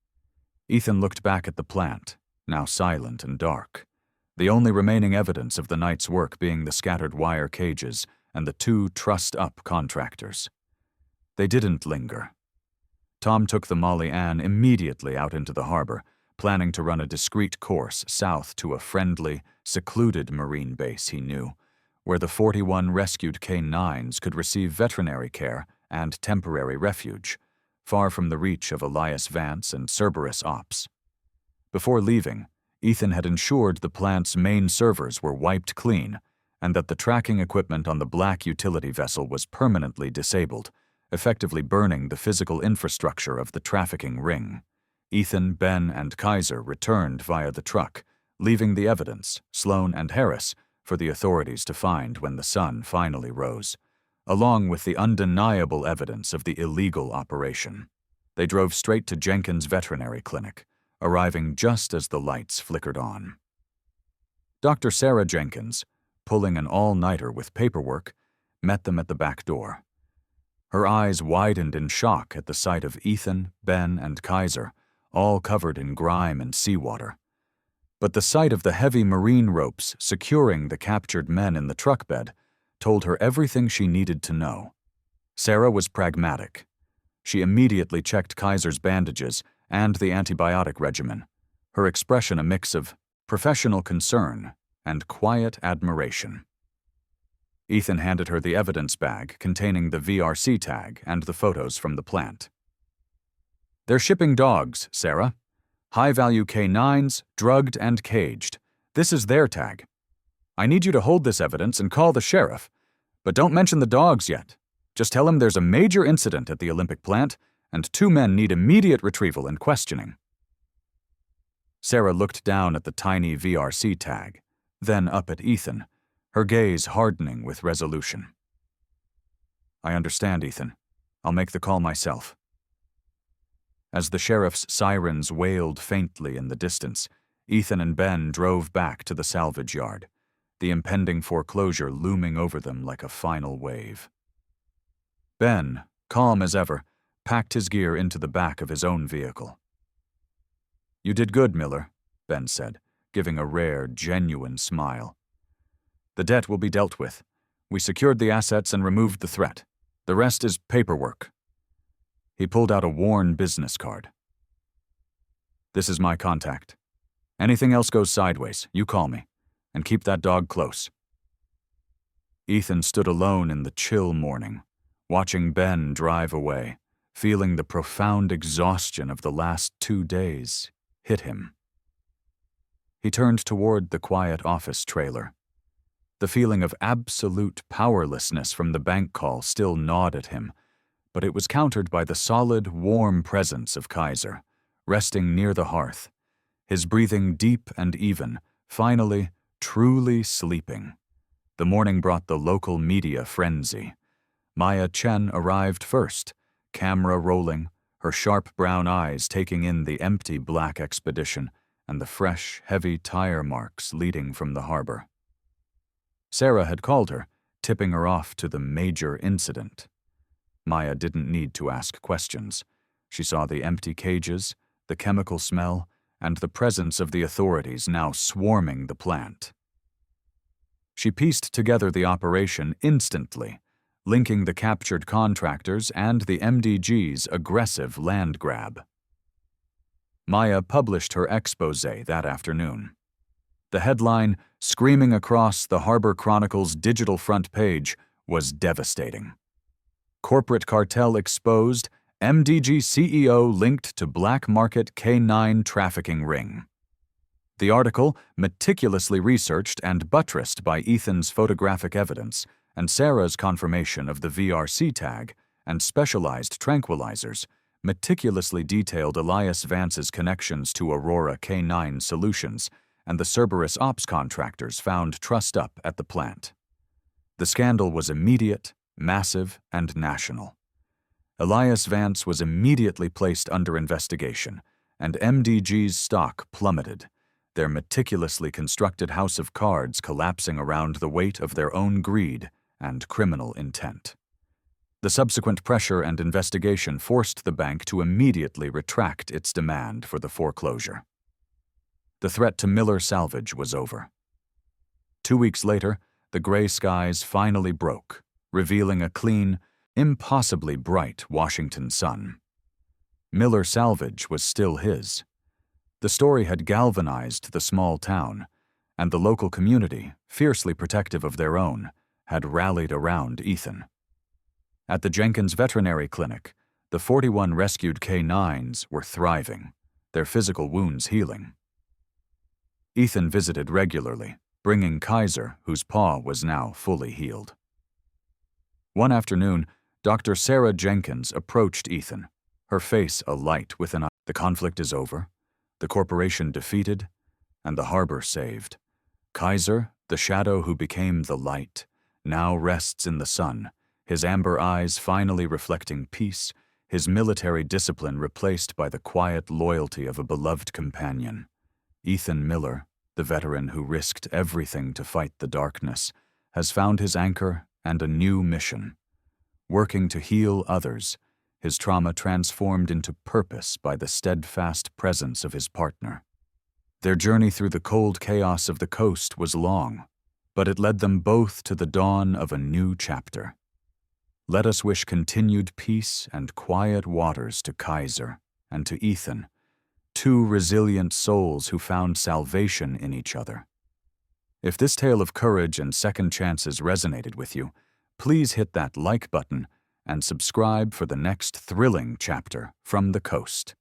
Ethan looked back at the plant, now silent and dark, the only remaining evidence of the night's work being the scattered wire cages and the 2 trussed-up contractors. They didn't linger. Tom took the Molly Ann immediately out into the harbor, planning to run a discreet course south to a friendly, secluded marine base he knew, where the 41 rescued K9s could receive veterinary care and temporary refuge, far from the reach of Elias Vance and Cerberus Ops. Before leaving, Ethan had ensured the plant's main servers were wiped clean and that the tracking equipment on the black utility vessel was permanently disabled, effectively burning the physical infrastructure of the trafficking ring. Ethan, Ben, and Kaiser returned via the truck, leaving the evidence, Sloan and Harris, for the authorities to find when the sun finally rose, along with the undeniable evidence of the illegal operation. They drove straight to Jenkins Veterinary Clinic, arriving just as the lights flickered on. Dr. Sarah Jenkins, pulling an all-nighter with paperwork, met them at the back door. Her eyes widened in shock at the sight of Ethan, Ben, and Kaiser, all covered in grime and seawater. But the sight of the heavy marine ropes securing the captured men in the truck bed told her everything she needed to know. Sarah was pragmatic. She immediately checked Kaiser's bandages and the antibiotic regimen, her expression a mix of professional concern and quiet admiration. Ethan handed her the evidence bag containing the VRC tag and the photos from the plant. They're shipping dogs, Sarah. High-value K9s, drugged and caged. This is their tag. I need you to hold this evidence and call the sheriff, but don't mention the dogs yet. Just tell him there's a major incident at the Olympic plant and 2 men need immediate retrieval and questioning. Sarah looked down at the tiny VRC tag, then up at Ethan, her gaze hardening with resolution. I understand, Ethan. I'll make the call myself. As the sheriff's sirens wailed faintly in the distance, Ethan and Ben drove back to the salvage yard, the impending foreclosure looming over them like a final wave. Ben, calm as ever, packed his gear into the back of his own vehicle. You did good, Miller, Ben said, giving a rare, genuine smile. The debt will be dealt with. We secured the assets and removed the threat. The rest is paperwork. He pulled out a worn business card. This is my contact. Anything else goes sideways, you call me, and keep that dog close. Ethan stood alone in the chill morning, watching Ben drive away, feeling the profound exhaustion of the last 2 days hit him. He turned toward the quiet office trailer. The feeling of absolute powerlessness from the bank call still gnawed at him, but it was countered by the solid, warm presence of Kaiser, resting near the hearth, his breathing deep and even, finally, truly sleeping. The morning brought the local media frenzy. Maya Chen arrived first, camera rolling, her sharp brown eyes taking in the empty black expedition and the fresh, heavy tire marks leading from the harbor. Sarah had called her, tipping her off to the major incident. Maya didn't need to ask questions. She saw the empty cages, the chemical smell, and the presence of the authorities now swarming the plant. She pieced together the operation instantly, linking the captured contractors and the MDG's aggressive land grab. Maya published her exposé that afternoon. The headline, screaming across the Harbor Chronicle's digital front page, was devastating. Corporate cartel exposed, MDG CEO linked to black market K9 trafficking ring. The article, meticulously researched and buttressed by Ethan's photographic evidence and Sarah's confirmation of the VRC tag and specialized tranquilizers, meticulously detailed Elias Vance's connections to Aurora K9 Solutions and the Cerberus ops contractors found trussed up at the plant. The scandal was immediate, massive, and national. Elias Vance was immediately placed under investigation, and MDG's stock plummeted, their meticulously constructed house of cards collapsing around the weight of their own greed and criminal intent. The subsequent pressure and investigation forced the bank to immediately retract its demand for the foreclosure. The threat to Miller Salvage was over. 2 weeks later, the gray skies finally broke, revealing a clean, impossibly bright Washington sun. Miller Salvage was still his. The story had galvanized the small town, and the local community, fiercely protective of their own, had rallied around Ethan. At the Jenkins Veterinary Clinic, the 41 rescued K9s were thriving, their physical wounds healing. Ethan visited regularly, bringing Kaiser, whose paw was now fully healed. One afternoon, Dr. Sarah Jenkins approached Ethan, her face alight with an "The conflict is over, the corporation defeated, and the harbor saved. Kaiser, the shadow who became the light, now rests in the sun, his amber eyes finally reflecting peace, his military discipline replaced by the quiet loyalty of a beloved companion. Ethan Miller, the veteran who risked everything to fight the darkness, has found his anchor and a new mission. Working to heal others, his trauma transformed into purpose by the steadfast presence of his partner. Their journey through the cold chaos of the coast was long, but it led them both to the dawn of a new chapter. Let us wish continued peace and quiet waters to Kaiser and to Ethan, two resilient souls who found salvation in each other. If this tale of courage and second chances resonated with you, please hit that like button and subscribe for the next thrilling chapter from the coast.